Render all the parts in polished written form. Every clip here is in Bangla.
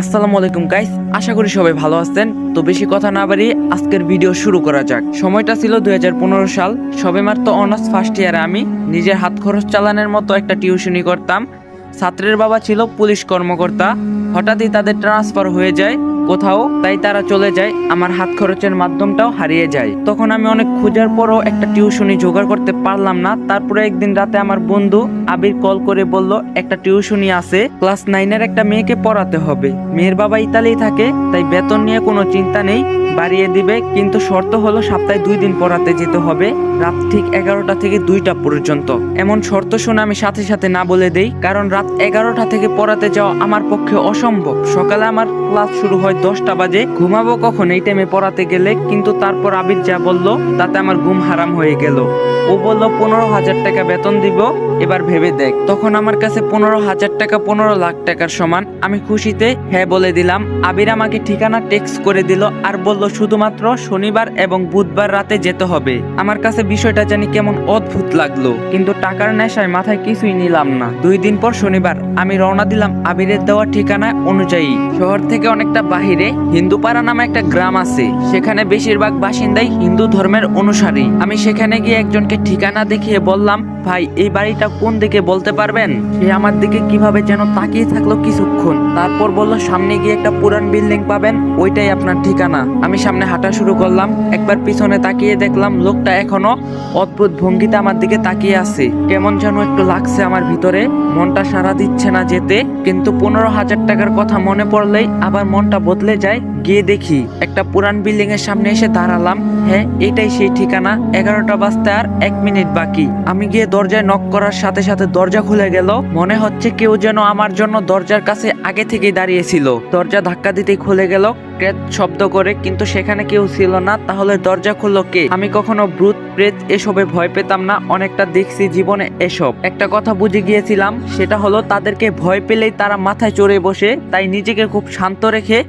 আসসালামু আলাইকুম গাইস, আশা করি সবাই ভালো আছেন। তো বেশি কথা না বাড়িয়ে আজকের ভিডিও শুরু করা যাক। সময়টা ছিল 2015 সাল, সবেমাত্র অনার্স ফার্স্ট ইয়ারে। আমি নিজের হাত খরচ চালানোর মতো একটা টিউশনি করতাম। ছাত্রের বাবা ছিল পুলিশ কর্মকর্তা। হঠাৎই তাদের ট্রান্সফার হয়ে যায় কোথাও, তাই তারা চলে যায়। আমার হাত খরচের মাধ্যমটাও হারিয়ে যায়। তখন আমি অনেক খোঁজার পরও একটা টিউশনি জোগাড় করতে পারলাম না। তারপরে একদিন রাতে আমার বন্ধু আবির কল করে বলল, একটা টিউশনি আছে, ক্লাস 9-এর একটা মেয়েকে পড়াতে হবে। মেয়ের বাবা ইতালি থাকে, তাই বেতন নিয়ে কোনো চিন্তা নেই, বাড়িয়ে দিবে। কিন্তু শর্ত হলো সপ্তাহে 2 দিন পড়াতে যেতে হবে, রাত ঠিক 11টা থেকে 2টা পর্যন্ত। এমন শর্ত শুনে আমি সাথে সাথে না বলে দেই, কারণ রাত 11টা থেকে পড়াতে যাওয়া আমার পক্ষে অসম্ভব। সকালে আমার ক্লাস শুরু হয় 10টা বাজে, ঘুমাবো কখন এই টাইমে পড়াতে গেলে? কিন্তু তারপর আবির যা বলল তাতে আমার ঘুম হারাম হয়ে গেল। ও বলল 15,000 টাকা বেতন দিব, এবার ভেবে দেখ। তখন আমার কাছে 15,000 টাকা 15 লাখ টাকার সমান। আমি খুশিতে হ্যাঁ বলে দিলাম। আবির আমাকে ঠিকানা টেক্সট করে দিল আর বলল শুধুমাত্র শনিবার এবং বুধবার রাতে যেতে হবে। আমার কাছে বিষয়টা জানি কেমন অদ্ভুত লাগলো, কিন্তু টাকার নেশায় মাথায় কিছুই নিলাম না। 2 দিন পর শনিবার আমি রওনা দিলাম আবিরের দেওয়া ঠিকানা অনুযায়ী। শহর থেকে অনেকটা বাহিরে হিন্দুপাড়া নামে একটা গ্রাম আছে, সেখানে বেশিরভাগ বাসিন্দাই হিন্দু ধর্মের অনুসারী। আমি সেখানে গিয়ে একজনকে ঠিকানা দেখিয়ে বললাম, ভাই এই বাড়িটা কোন দিকে বলতে পারবেন? সে আমার দিকে কিভাবে যেন তাকিয়ে থাকলো কিছুক্ষণ, তারপর বলল সামনে গিয়ে একটা পুরান বিল্ডিং পাবেন, ওইটাই আপনার ঠিকানা। আমি সামনে হাঁটা শুরু করলাম। একবার পিছনে তাকিয়ে দেখলাম লোকটা এখনো অদ্ভুত ভঙ্গিতে আমার দিকে তাকিয়ে আছে। কেমন যেন একটু লাগছে আমার ভিতরে, মনটা সাড়া দিচ্ছে না যেতে। কিন্তু 15,000 টাকার কথা মনে পড়লেই আবার মনটা বদলে যায়। গিয়ে দেখি একটা পুরান বিল্ডিং এর সামনে এসে দাঁড়ালাম। হ্যাঁ, এটাই সেই ঠিকানা। 11টা বাজতে আর 1 মিনিট বাকি। আমি গিয়ে দরজায় নক করার সাথে সাথে দরজা খুলে গেল। মনে হচ্ছে কেউ যেন আমার জন্য দরজার কাছে আগে থেকেই দাঁড়িয়েছিল। দরজা ধাক্কা দিতেই খুলে গেল ক্রেট শব্দ করে, কিন্তু সেখানে কেউ ছিল না। তাহলে দরজা খুললো কে? আমি কখনো ভূত প্রেত এসবে ভয় পেতাম না, অনেকটা দেখছি জীবনে এসব। একটা কথা বুঝে গিয়েছিলাম, সেটা হলো তাদেরকে ভয় পেলেই তারা মাথায় চড়ে বসে। তাই নিজেকে খুব শান্ত রেখে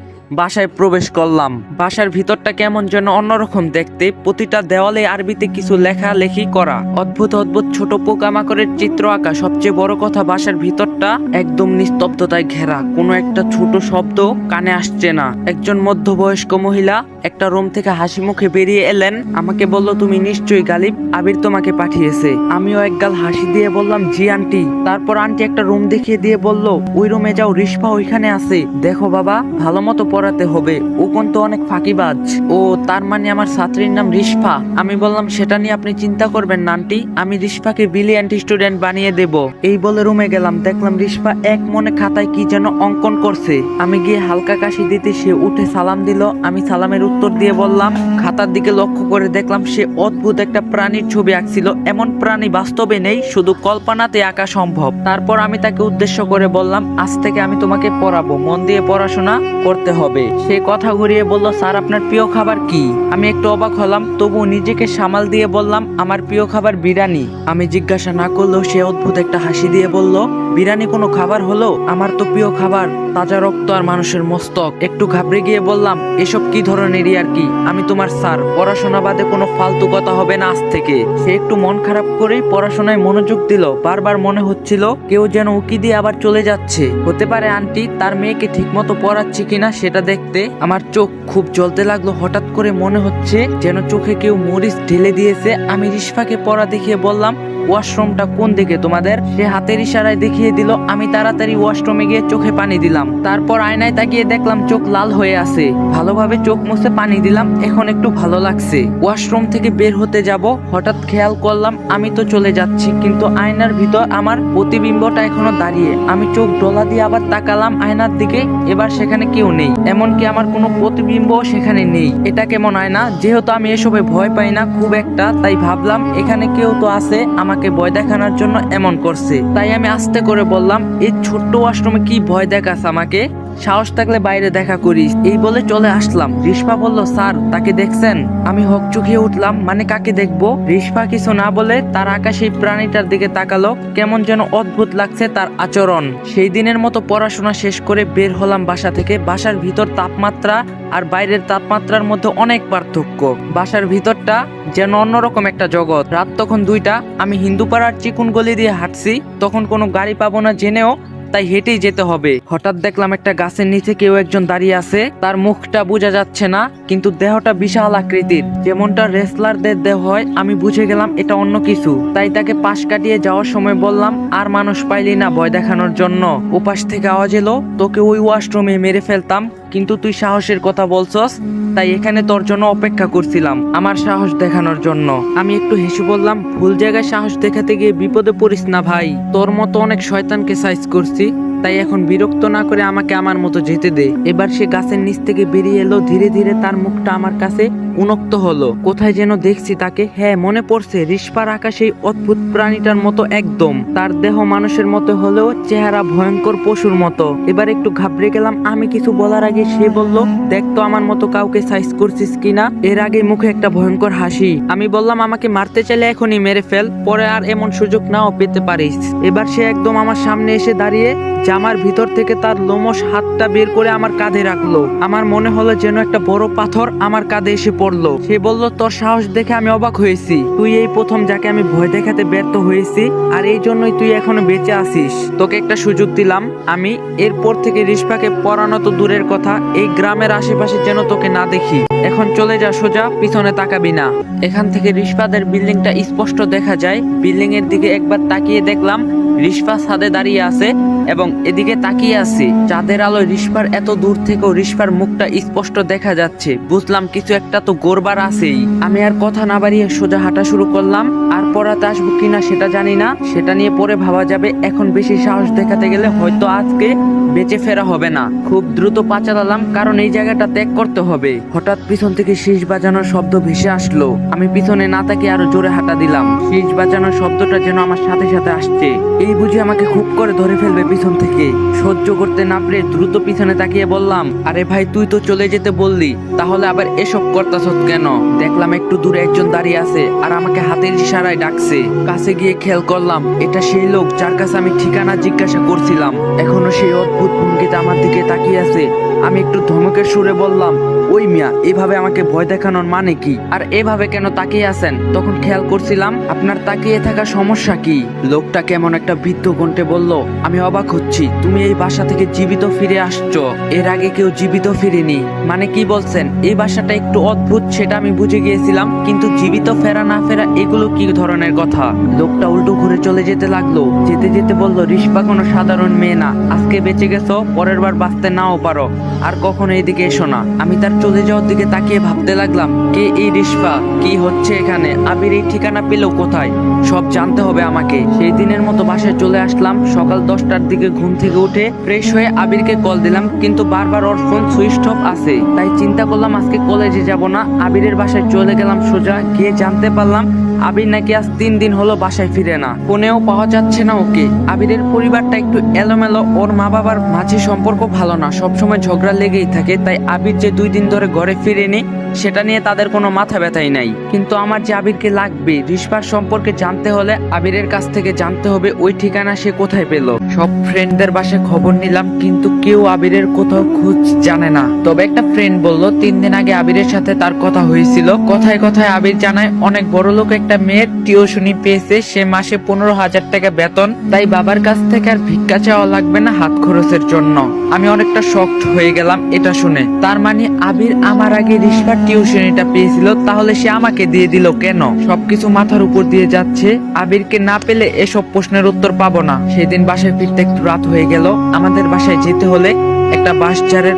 বাসায় প্রবেশ করলাম। বাসার ভিতরটা কেমন যেন অন্যরকম দেখতে। প্রতিটা দেওয়ালে আরবিতে কিছু লেখালেখি করা, অদ্ভুত অদ্ভুত ছোট পোকামাকড়ের চিত্র আঁকা। সবচেয়ে বড় কথা, বাসার ভিতরটা একদম নিস্তব্ধতায় ঘেরা, কোনো একটা ছোট শব্দ কানে আসছে না। একজন মধ্যবয়স্ক মহিলা একটা রুম থেকে হাসি মুখে বেরিয়ে এলেন। আমাকে বলল, তুমি নিশ্চয়ই গালিব, আবির তোমাকে পাঠিয়েছে। আমিও একগাল হাসি দিয়ে বললাম, জি আন্টি। তারপর আন্টি একটা রুম দেখিয়ে দিয়ে বলল, ওই রুমে যাও, রিস্পা ওইখানে আছে। দেখো বাবা, ভালো মতো পড়াতে হবে, ও কিন্তু অনেক ফাঁকিবাজ। ও তার মানে আমার ছাত্রীর নাম রিস্পা? আমি বললাম, সেটা নিয়ে আপনি চিন্তা করবেন না আন্টি, আমি রিস্পাকে ব্রিলিয়ান্ট স্টুডেন্ট বানিয়ে দেব। এই বলে রুমে গেলাম, দেখলাম রিস্পা এক মনে খাতায় কি যেন অঙ্কন করছে। আমি গিয়ে হালকা কাশি দিতে সে উঠে সালাম দিল। আমি সালামের উত্তর দিয়ে বললাম, খাতার দিকে লক্ষ্য করে দেখলাম সে অদ্ভুত একটা প্রাণীর ছবি আঁকছিল। এমন প্রাণী বাস্তবে নেই, শুধু কল্পনাতে আঁকা সম্ভব। তারপর আমি তাকে উদ্দেশ্য করে বললাম, আজ থেকে আমি তোমাকে পড়াবো, মন দিয়ে পড়াশোনা করতে হবে। সে কথা ঘুরিয়ে বলল, স্যার আপনার প্রিয় খাবার কি? আমি একটু অবাক হলাম, তবু নিজেকে সামাল দিয়ে বললাম, আমার প্রিয় খাবার বিরিয়ানি। আমি জিজ্ঞাসা না করলেও সে অদ্ভুত একটা হাসি দিয়ে বলল, বিরিয়ানি কোনো খাবার হলো? আমার তো প্রিয় খাবার তাজা রক্ত আর মানুষের মস্তক। একটু ঘাবড়ে গিয়ে বললাম, এসব কি ধরনেরই আর কি, আমি তোমার স্যার, পড়াশোনা বাদে কোনো ফালতু কথা হবে না আজ থেকে। সে একটু মন খারাপ করেই পড়াশোনায় মনোযোগ দিল। বারবার মনে হচ্ছিল কেউ যেন উকি দিয়ে আবার চলে যাচ্ছে। হতে পারে আন্টি তার মেয়েকে ঠিকমতো পড়াচ্ছে কিনা সেটা দেখতে। আমার চোখ খুব জ্বলতে লাগলো। হঠাৎ করে মনে হচ্ছে যেন চোখে কেউ মরিচ ঢেলে দিয়েছে। আমি রিস্পাকে পড়া দেখিয়ে বললাম, ওয়াশরুমটা কোন দিকে তোমাদের? সে হাতের ইশারায় দেখিয়ে দিল। আমি তাড়াতাড়ি ওয়াশরুমে গিয়ে চোখে পানি দিলাম। তারপর আয়নায় তাকিয়ে দেখলাম চোখ লাল হয়ে আছে। ভালোভাবে চোখ মুছে পানি দিলাম, এখন একটু ভালো লাগছে। ওয়াশরুম থেকে বের হতে যাব, হঠাৎ খেয়াল করলাম আমি তো চলে যাচ্ছি, কিন্তু আয়নার ভিতর আমার প্রতিবিম্বটা এখনো দাঁড়িয়ে। আমি চোখ ডোলা দিয়ে আবার তাকালাম আয়নার দিকে, এবার সেখানে কেউ নেই, এমনকি আমার কোনো প্রতিবিম্ব সেখানে নেই। এটা কেমন আয়না? যেহেতু আমি এসবে ভয় পাই না খুব একটা, তাই ভাবলাম এখানে কেউ তো আছে, আমাকে ভয় দেখানোর জন্য এমন করছে। তাই আমি আস্তে করে বললাম, এই ছোট্ট ওয়াশরুমে কি ভয় দেখাস আমাকে? সাহস থাকলে বাইরে দেখা করিস। এই বলে চলে আসলাম। রিস্পা বলল, স্যার তাকে দেখছেন? আমি হকচকিয়ে উঠলাম, মানে কাকে দেখবো? রিস্পা কিছু না বলে তার আঁকা সেই প্রাণীটার দিকে তাকালো। কেমন যেন অদ্ভুত লাগছে তার আচরণ। সেই দিনের মতো পড়াশোনা শেষ করে বের হলাম বাসা থেকে। বাসার ভিতর তাপমাত্রা আর বাইরের তাপমাত্রার মধ্যে অনেক পার্থক্য। বাসার ভিতরটা যেন অন্যরকম একটা জগৎ। রাত তখন 2টা। আমি হিন্দুপাড়ার চিকুন গলি দিয়ে হাঁটছি। তখন কোনো গাড়ি পাবো না জেনেও তাই হেঁটেই যেতে হবে। হঠাৎ দেখলাম একটা গাছের নিচে কেউ একজন দাঁড়িয়ে আছে। তার মুখটা বোঝা যাচ্ছে না, কিন্তু দেহটা বিশাল আকৃতির, যেমনটা রেসলারদের দেহ হয়। আমি বুঝে গেলাম এটা অন্য কিছু, তাই তাকে পাশ কাটিয়ে যাওয়ার সময় বললাম, আর মানুষ পাইলি না ভয় দেখানোর জন্য? ওপাশ থেকে আওয়াজ এলো, তোকে ওই ওয়াশরুমে মেরে ফেলতাম, কিন্তু তুই সাহসের কথা বলছস, তাই এখানে তোর জন্য অপেক্ষা করছিলাম আমার সাহস দেখানোর জন্য। আমি একটু হেসে বললাম, ভুল জায়গায় সাহস দেখাতে গিয়ে বিপদে পড়িস না ভাই, তোর মতো অনেক শয়তানকে সাইজ করছি, তাই এখন বিরক্ত না করে আমাকে আমার মতো যেতে দে। এবার সে গাছের নিচ থেকে বেরিয়ে এলো। ধীরে ধীরে তার মুখটা আমার কাছে উন্মুক্ত হলো। কোথায় যেন দেখছি তাকে, হ্যাঁ মনে পড়ছে, রিস্পার আঁকা সেই অদ্ভুত প্রাণীটার মতো একদম। তার দেহ মানুষের মতো হলেও চেহারা ভয়ঙ্কর পশুর মতো। এবার একটু ঘাবড়ে গেলাম। আমি কিছু বলার আগে সে বলল, দেখ তো আমার মতো কাউকে সাইজ করছিস কিনা। এর আগে মুখে একটা ভয়ঙ্কর হাসি। আমি বললাম, আমাকে মারতে চাইলে এখনই মেরে ফেল, পরে আর এমন সুযোগ নাও পেতে পারিস। এবার সে একদম আমার সামনে এসে দাঁড়িয়ে জামার ভিতর থেকে তার লোমশ হাতটা বের করে আমার কাঁধে রাখলো। আমার মনে হলো যেন একটা বড় পাথর আমার কাঁধে এসে পড়লো। সে বলল, তোর সাহস দেখে আমি অবাক হয়েছি, তুই এই প্রথম যাকে আমি ভয় দেখাতে ব্যর্থ হয়েছি, আর এই জন্যই তুই এখনো বেঁচে আছিস। তোকে একটা সুযোগ দিলাম আমি, এরপর থেকে রিস্পাকে পরানো তো দূরের কথা, এই গ্রামের আশেপাশে যেন তোকে না দেখি। এখন চলে যা সোজা, পিছনে তাকাবি না। এখান থেকে রিস্পাদের বিল্ডিংটা স্পষ্ট দেখা যায়। বিল্ডিং এর দিকে একবার তাকিয়ে দেখলাম রিস্পা ছাদে দাঁড়িয়ে আছে এবং এদিকে তাকিয়ে আছে। চাঁদের আলোয় রিস্পার এত দূর থেকেও রিস্পার মুখটা স্পষ্ট দেখা যাচ্ছে। বুঝলাম কিছু একটা তো গড়বার আছেই। আমি আর কথা না বাড়িয়ে সোজা হাঁটা শুরু করলাম। আর পড়াতে আসবো কিনা সেটা জানি না, সেটা নিয়ে পরে ভাবা যাবে। এখন বেশি সাহস দেখাতে গেলে হয়তো আজকে বেঁচে ফেরা হবে না। খুব দ্রুত পা চালালাম, কারণ এই জায়গাটা ত্যাগ করতে হবে। হঠাৎ পিছন থেকে শীষ বাজানোর শব্দ ভেসে আসলো। আমি পিছনে না তাকিয়ে আরো জোরে হাঁটা দিলাম। শীষ বাজানোর শব্দটা যেন আমার সাথে সাথে আসছে। এই বুঝি আমাকে খুব করে ধরে ফেলবে পিছন থেকে। সহ্য করতে না পেরে দ্রুত পিছনে তাকিয়ে বললাম, আরে ভাই তুই তো চলে যেতে বললি, তাহলে আবার এসব করতাছস কেন? দেখলাম একটু দূরে একজন দাঁড়িয়ে আছে আর আমাকে হাতের ইশারায় ডাকছে। কাছে গিয়ে খেয়াল করলাম এটা সেই লোক যার কাছে আমি ঠিকানা জিজ্ঞাসা করছিলাম। এখনো সেই অদ্ভুত ভঙ্গিতে আমার দিকে তাকিয়ে আছে। আমি একটু ধমকের সুরে বললাম, ওই মিয়া, এভাবে আমাকে ভয় দেখানোর মানে কি? আর এভাবে কেন তাকিয়ে আছেন? তখন খেয়াল করছিলাম আপনার তাকিয়ে থাকার সমস্যা কি? লোকটা কেমন একটা বৃদ্ধ কণ্ঠে বলল, আমি অবাক হচ্ছি তুমি এই বাসা থেকে জীবিত ফিরে আসছো, এর আগে কেউ জীবিত ফিরেনি। মানে কি বলছেন? এই বাসাটা একটু অদ্ভুত সেটা আমি বুঝে গিয়েছিলাম, কিন্তু জীবিত ফেরা না ফেরা এগুলো কি ধরনের কথা? লোকটা উল্টো ঘুরে চলে যেতে লাগলো। যেতে যেতে বলল, রিস্পা কোনো সাধারণ মেয়ে না, আজকে বেঁচে গেছো, পরের বার বাঁচতে নাও পারো, আর কখনো এইদিকে এসো না। আমি তার চলে যাওয়ার দিকে তাকিয়ে ভাবতে লাগলাম, কে এই রিস্পা? কি হচ্ছে এখানে? আবির এই ঠিকানা পেলো কোথায়? সব জানতে হবে আমাকে। সেই দিনের মতো বাসায় চলে আসলাম। সকাল 10টার দিকে ঘুম থেকে উঠে ফ্রেশ হয়ে আবিরকে কল দিলাম, কিন্তু বারবার ওর ফোন সুইচ অফ আছে। তাই চিন্তা করলাম আজকে কলেজে যাব না, আবিরের বাসায় চলে গেলাম। সোজা গিয়ে জানতে পারলাম আবির নাকি আজ 3 দিন হলো বাসায় ফিরে না, ফোনেও পাওয়া যাচ্ছে না ওকে। আবিরের পরিবারটা একটু এলোমেলো, ওর মা বাবার মাঝে সম্পর্ক ভালো না, সবসময় ঝগড়া লেগেই থাকে। তাই আবির যে 2 দিন ধরে ঘরে ফিরেনি সেটা নিয়ে তাদের কোনো মাথা ব্যথাই নাই। কিন্তু আমার যে আবিরকে লাগবে, রিস্পার সম্পর্কে জানতে হলে আবিরের কাছ থেকে জানতে হবে ওই ঠিকানা সে কোথায় পেল। সব ফ্রেন্ডদের বাসায় খবর নিলাম, কিন্তু কেউ আবিরের কোথাও খোঁজ জানে না। তবে একটা ফ্রেন্ড বলল 3 দিন আগে আবিরের সাথে তার কথা হয়েছিল। কথায় কথায় আবির জানায় অনেক বড় লোক একটা মেয়ের টিউশনি পেয়েছে, সে মাসে 15,000 টাকা বেতন, তাই বাবার কাছ থেকে আর ভিক্ষা চাওয়া লাগবে না হাত খরচের জন্য। আমি অনেকটা শকড হয়ে গেলাম এটা শুনে। তার মানে আবির আমার আগে রিস্পার টিউশনিটা পেয়েছিল, তাহলে সে আমাকে দিয়ে দিল কেন? সবকিছু মাথার উপর দিয়ে যাচ্ছে। আবিরকে না পেলে এসব প্রশ্নের উত্তর পাবো না। সেদিন বাসায় ফিরতে একটু রাত হয়ে গেল। আমাদের বাসায় যেতে হলে একটা বাঁশঝাড়ের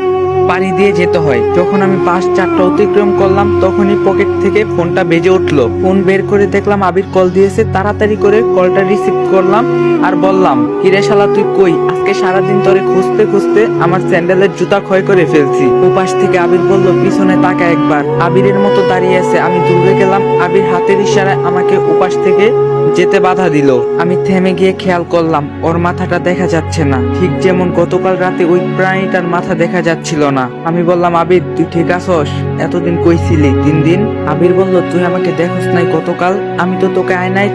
পাড়ি দিয়ে যেতে হয়। যখন আমি বাঁশঝাড়টা অতিক্রম করলাম তখনই পকেট থেকে ফোনটা বেজে উঠলো। ফোন বের করে দেখলাম আবির কল দিয়েছে। তাড়াতাড়ি করে কলটা রিসিভ করলাম আর বললাম, কিরে শালা তুই কই? আজকে সারাদিন ধরে খুঁজতে খুঁজতে আমার স্যান্ডেলের জুতা ক্ষয় করে ফেলছি। ওপাশ থেকে আবির বলল, পিছনে তাকা একবার। আবিরের মতো দাঁড়িয়ে আছে। আমি দৌড়ে গেলাম। আবির হাতের ইশারায় আমাকে ওপাশ থেকে যেতে বাধা দিল। আমি থেমে গিয়ে খেয়াল করলাম ওর মাথাটা দেখা যাচ্ছে না, ঠিক যেমন গতকাল রাতে ওই প্রাণীটার মাথা দেখা যাচ্ছিল না। আমি বললাম, আবির তুই ঠিক আছস? এতদিন কই ছিলি? 3 দিন। আবির বলল, তুই আমাকে দেখোস নাই গতকাল? আমি তো তোকে আয়নায়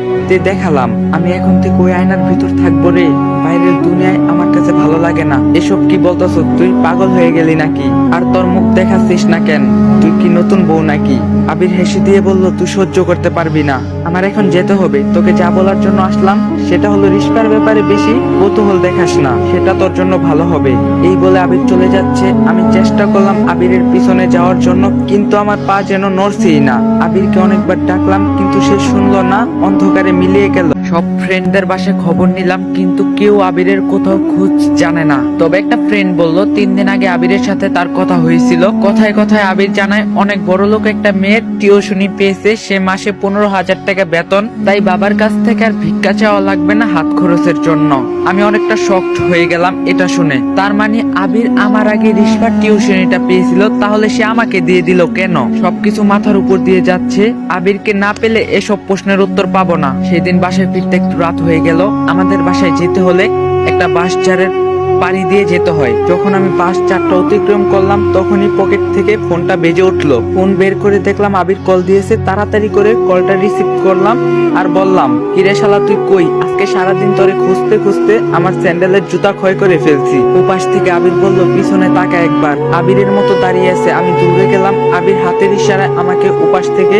দেখালাম। আমি এখন থেকে ওই আয়নার ভিতর থাকবো রে। বাইরের দুনিয়ায় আমার কাছে ভালো লাগে না। এসব কি বলতেছ? তুই পাগল হয়ে গেলি নাকি? আর তোর মুখ দেখাচ্ছিস না কেন? তুই কি নতুন বউ নাকি? আবির হেসে দিয়ে বলল, তুই সহ্য করতে পারবি না। আমার এখন যেতে হবে। তোকে যা বলার জন্য আসলাম সেটা হলো রিস্পার ব্যাপারে বেশি কৌতূহল দেখাস না, সেটা তোর জন্য ভালো হবে। এই বলে আবির চলে যাচ্ছে। আমি চেষ্টা করলাম আবিরের পিছনে যাওয়ার জন্য, কিন্তু আমার পা যেন নড়ছেই না। আবিরকে অনেকবার ডাকলাম কিন্তু সে শুনলো না, অন্ধকারে মিলিয়ে গেল। সব ফ্রেন্ডদের বাসায় খবর নিলাম কিন্তু কেউ আবিরের কোথাও খোঁজ জানে না। তবে একটা ফ্রেন্ড বলল 3 দিন আগে আবিরের সাথে তার কথা হয়েছিল। কথায় কথায় আবির জানায় অনেক বড় লোক একটা মেয়ের টিউশনি পেয়েছে, সে মাসে 15,000 টাকা বেতন, তাই বাবার কাছ থেকে আর ভিক্ষা চাওয়া লাগবে না হাত খরচের জন্য। আমি অনেকটা শকড হয়ে গেলাম এটা শুনে। তার মানে আবির আমার আগে রিস্পার টিউশনিটা পেয়েছিল, তাহলে সে আমাকে দিয়ে দিল কেন? সবকিছু মাথার উপর দিয়ে যাচ্ছে। আবিরকে না পেলে এসব প্রশ্নের উত্তর পাবো না। সেদিন বাসায় ফিরতে একটু রাত হয়ে গেল। আমাদের বাসায় যেতে হলে একটা বাস চারের পাড়ি দিয়ে যেতে হয়। যখন আমি বাস চারটা অতিক্রম করলাম তখনই পকেট থেকে ফোনটা বেজে উঠলো। ফোন বের করে দেখলাম আবির কল দিয়েছে। তাড়াতাড়ি করে কলটা রিসিভ করলাম আর বললাম, কিরে শালা তুই কই? আজকে সারাদিন ধরে খুঁজতে খুঁজতে আমার স্যান্ডেলের জুতা ক্ষয় করে ফেলছি। ওপাশ থেকে আবির বলল, পিছনে তাকা একবার। আবিরের মতো দাঁড়িয়ে আছে। আমি দৌড়ে গেলাম। আবির হাতের ইশারায় আমাকে ওপাশ থেকে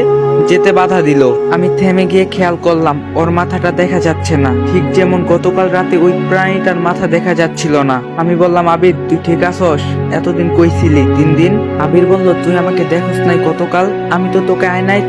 যেতে বাধা দিল। আমি থেমে গিয়ে খেয়াল করলাম ওর মাথাটা দেখা যাচ্ছে না, ঠিক যেমন গতকাল রাতে ওই প্রাণীটার মাথা দেখা যাচ্ছিল না। আমি বললাম, আবির তুই ঠিক আছস? এতদিন কই ছিলি? 3 দিন। আবির বলল, তুই আমাকে দেখোস নাই গতকাল? আমি তো তোকে আয়নায়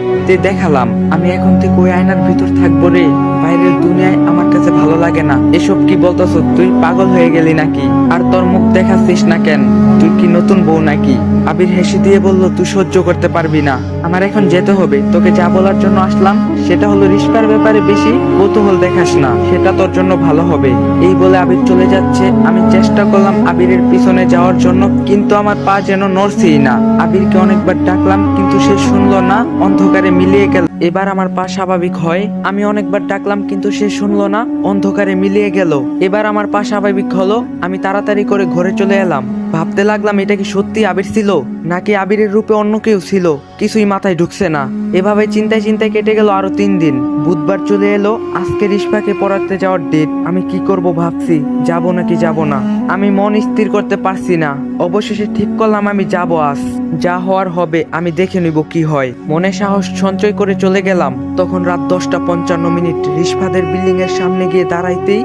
দেখালাম। আমি এখন থেকে ওই আয়নার ভিতর থাকবো রে। বাইরের দুনিয়ায় আমার কাছে ভালো লাগে না। এসব কি বলতেছ? তুই পাগল হয়ে গেলি নাকি? আর তোর মুখ দেখাচ্ছিস না কেন? তুই কি নতুন বউ নাকি? আবির হেসে দিয়ে বলল, তুই সহ্য করতে পারবি না। আমার এখন যেতে হবে। তোকে যা বলার জন্য আসলাম সেটা হলো রিস্পার ব্যাপারে বেশি কৌতূহল দেখাস না, সেটা তোর জন্য ভালো হবে। এই বলে আবির চলে যাচ্ছে। আমি চেষ্টা করলাম আবিরের পিছনে যাওয়ার জন্য, কিন্তু আমার পা যেন নড়ছেই না। আবিরকে অনেকবার ডাকলাম কিন্তু সে শুনলো না, অন্ধকারে মিলিয়ে গেল। এবার আমার পা স্বাভাবিক হয়। আমি অনেকবার ডাকলাম কিন্তু সে শুনলো না, অন্ধকারে মিলিয়ে গেল। এবার আমার পা স্বাভাবিক হলো। আমি তাড়াতাড়ি করে ঘরে চলে এলাম। ভাবতে লাগলাম এটা কি সত্যি আবির ছিল নাকি আবিরের রূপে অন্য কেউ ছিল, কিছুই মাথায় ঢুকছে না। এভাবে চিন্তায় চিন্তায় কেটে গেল আরো 3 দিন। বুধবার চলে এলো, আজকে রিস্পাকে পড়াতে যাওয়ার ডেট। আমি কি করব ভাবছি, যাব নাকি যাব না। আমি মন স্থির করতে পারছি না। অবশেষে ঠিক করলাম আমি যাব আজ। যা হওয়ার হবে, আমি দেখে নিব কি হয়। মনে সাহস সঞ্চয় করে চলে গেলাম। তখন রাত 10:55। রিস্পাদের বিল্ডিং এর সামনে গিয়ে দাঁড়াইতেই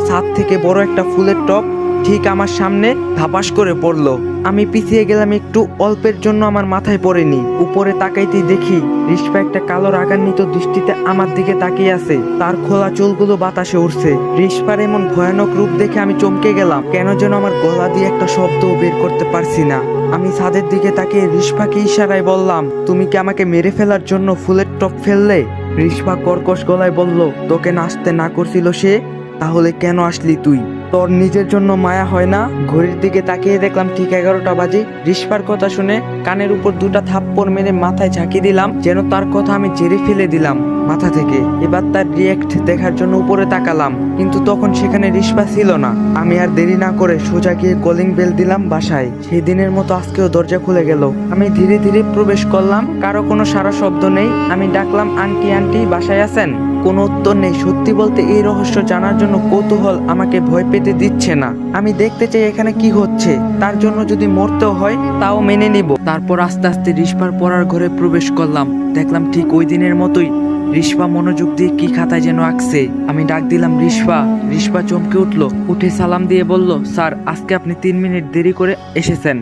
ছাদ থেকে বড় একটা ফুলের টব ঠিক আমার সামনে ধাপাস করে পড়লো। আমি পিছিয়ে গেলাম একটু, অল্পের জন্য আমার মাথায় পড়েনি। উপরে তাকাইতেই দেখি রিস্পা একটা কালো রাগান্বিত দৃষ্টিতে আমার দিকে তাকিয়ে আছে। তার খোলা চুলগুলো বাতাসে উঠছে। রিস্পার এমন ভয়ানক রূপ দেখে আমি চমকে গেলাম। কেন যেন আমার গলা দিয়ে একটা শব্দও বের করতে পারছি না। আমি ছাদের দিকে তাকিয়ে রিস্পাকে ইশারায় বললাম, তুমি কি আমাকে মেরে ফেলার জন্য ফুলের টপ ফেললে? রিস্পা কর্কশ গলায় বলল, তোকে নাচতে না করছিল সে, তাহলে কেন আসলি তুই? তোর নিজের জন্য মায়া হয় না? ঘড়ির দিকে তাকিয়ে দেখলাম ঠিক 11টা বাজে। রিস্পার কথা শুনে কানের উপর 2টা থাপ্পড় মেরে মাথায় ঝাঁকি দিলাম, যেন তার কথা আমি ঝেড়ে ফেলে দিলাম মাথা থেকে। এবার তার রিয়েক্ট দেখার জন্য উপরে তাকালাম, কিন্তু তখন সেখানে রিস্পা ছিল না। আমি আর দেরি না করে সোজা গিয়ে কলিং বেল দিলাম বাসায়। সেই দিনের মতো আজকেও দরজা খুলে গেল। আমি ধীরে ধীরে প্রবেশ করলাম। কারো কোনো সারা শব্দ নেই। আমি ডাকলাম, আন্টি আন্টি বাসায় আছেন? কোনো উত্তর নেই। সত্যি বলতে এই রহস্য জানার জন্য কৌতূহল আমাকে ভয় পেতে দিচ্ছে না। আমি দেখতে চাই এখানে কি হচ্ছে। তার জন্য যদি মরতেও হয় তাও মেনে নিব। তারপর আস্তে আস্তে রিস্পার পড়ার ঘরে প্রবেশ করলাম। দেখলাম ঠিক ওই দিনের মতোই রিস্পা মনোযোগ দিয়ে কি খাতায় যেন আঁকছে। আমি ডাক দিলাম, রিস্পা। রিস্পা চমকে উঠলো, উঠে সালাম দিয়ে বলল, স্যার আজকে আপনি 3 মিনিট দেরি করে এসেছেন।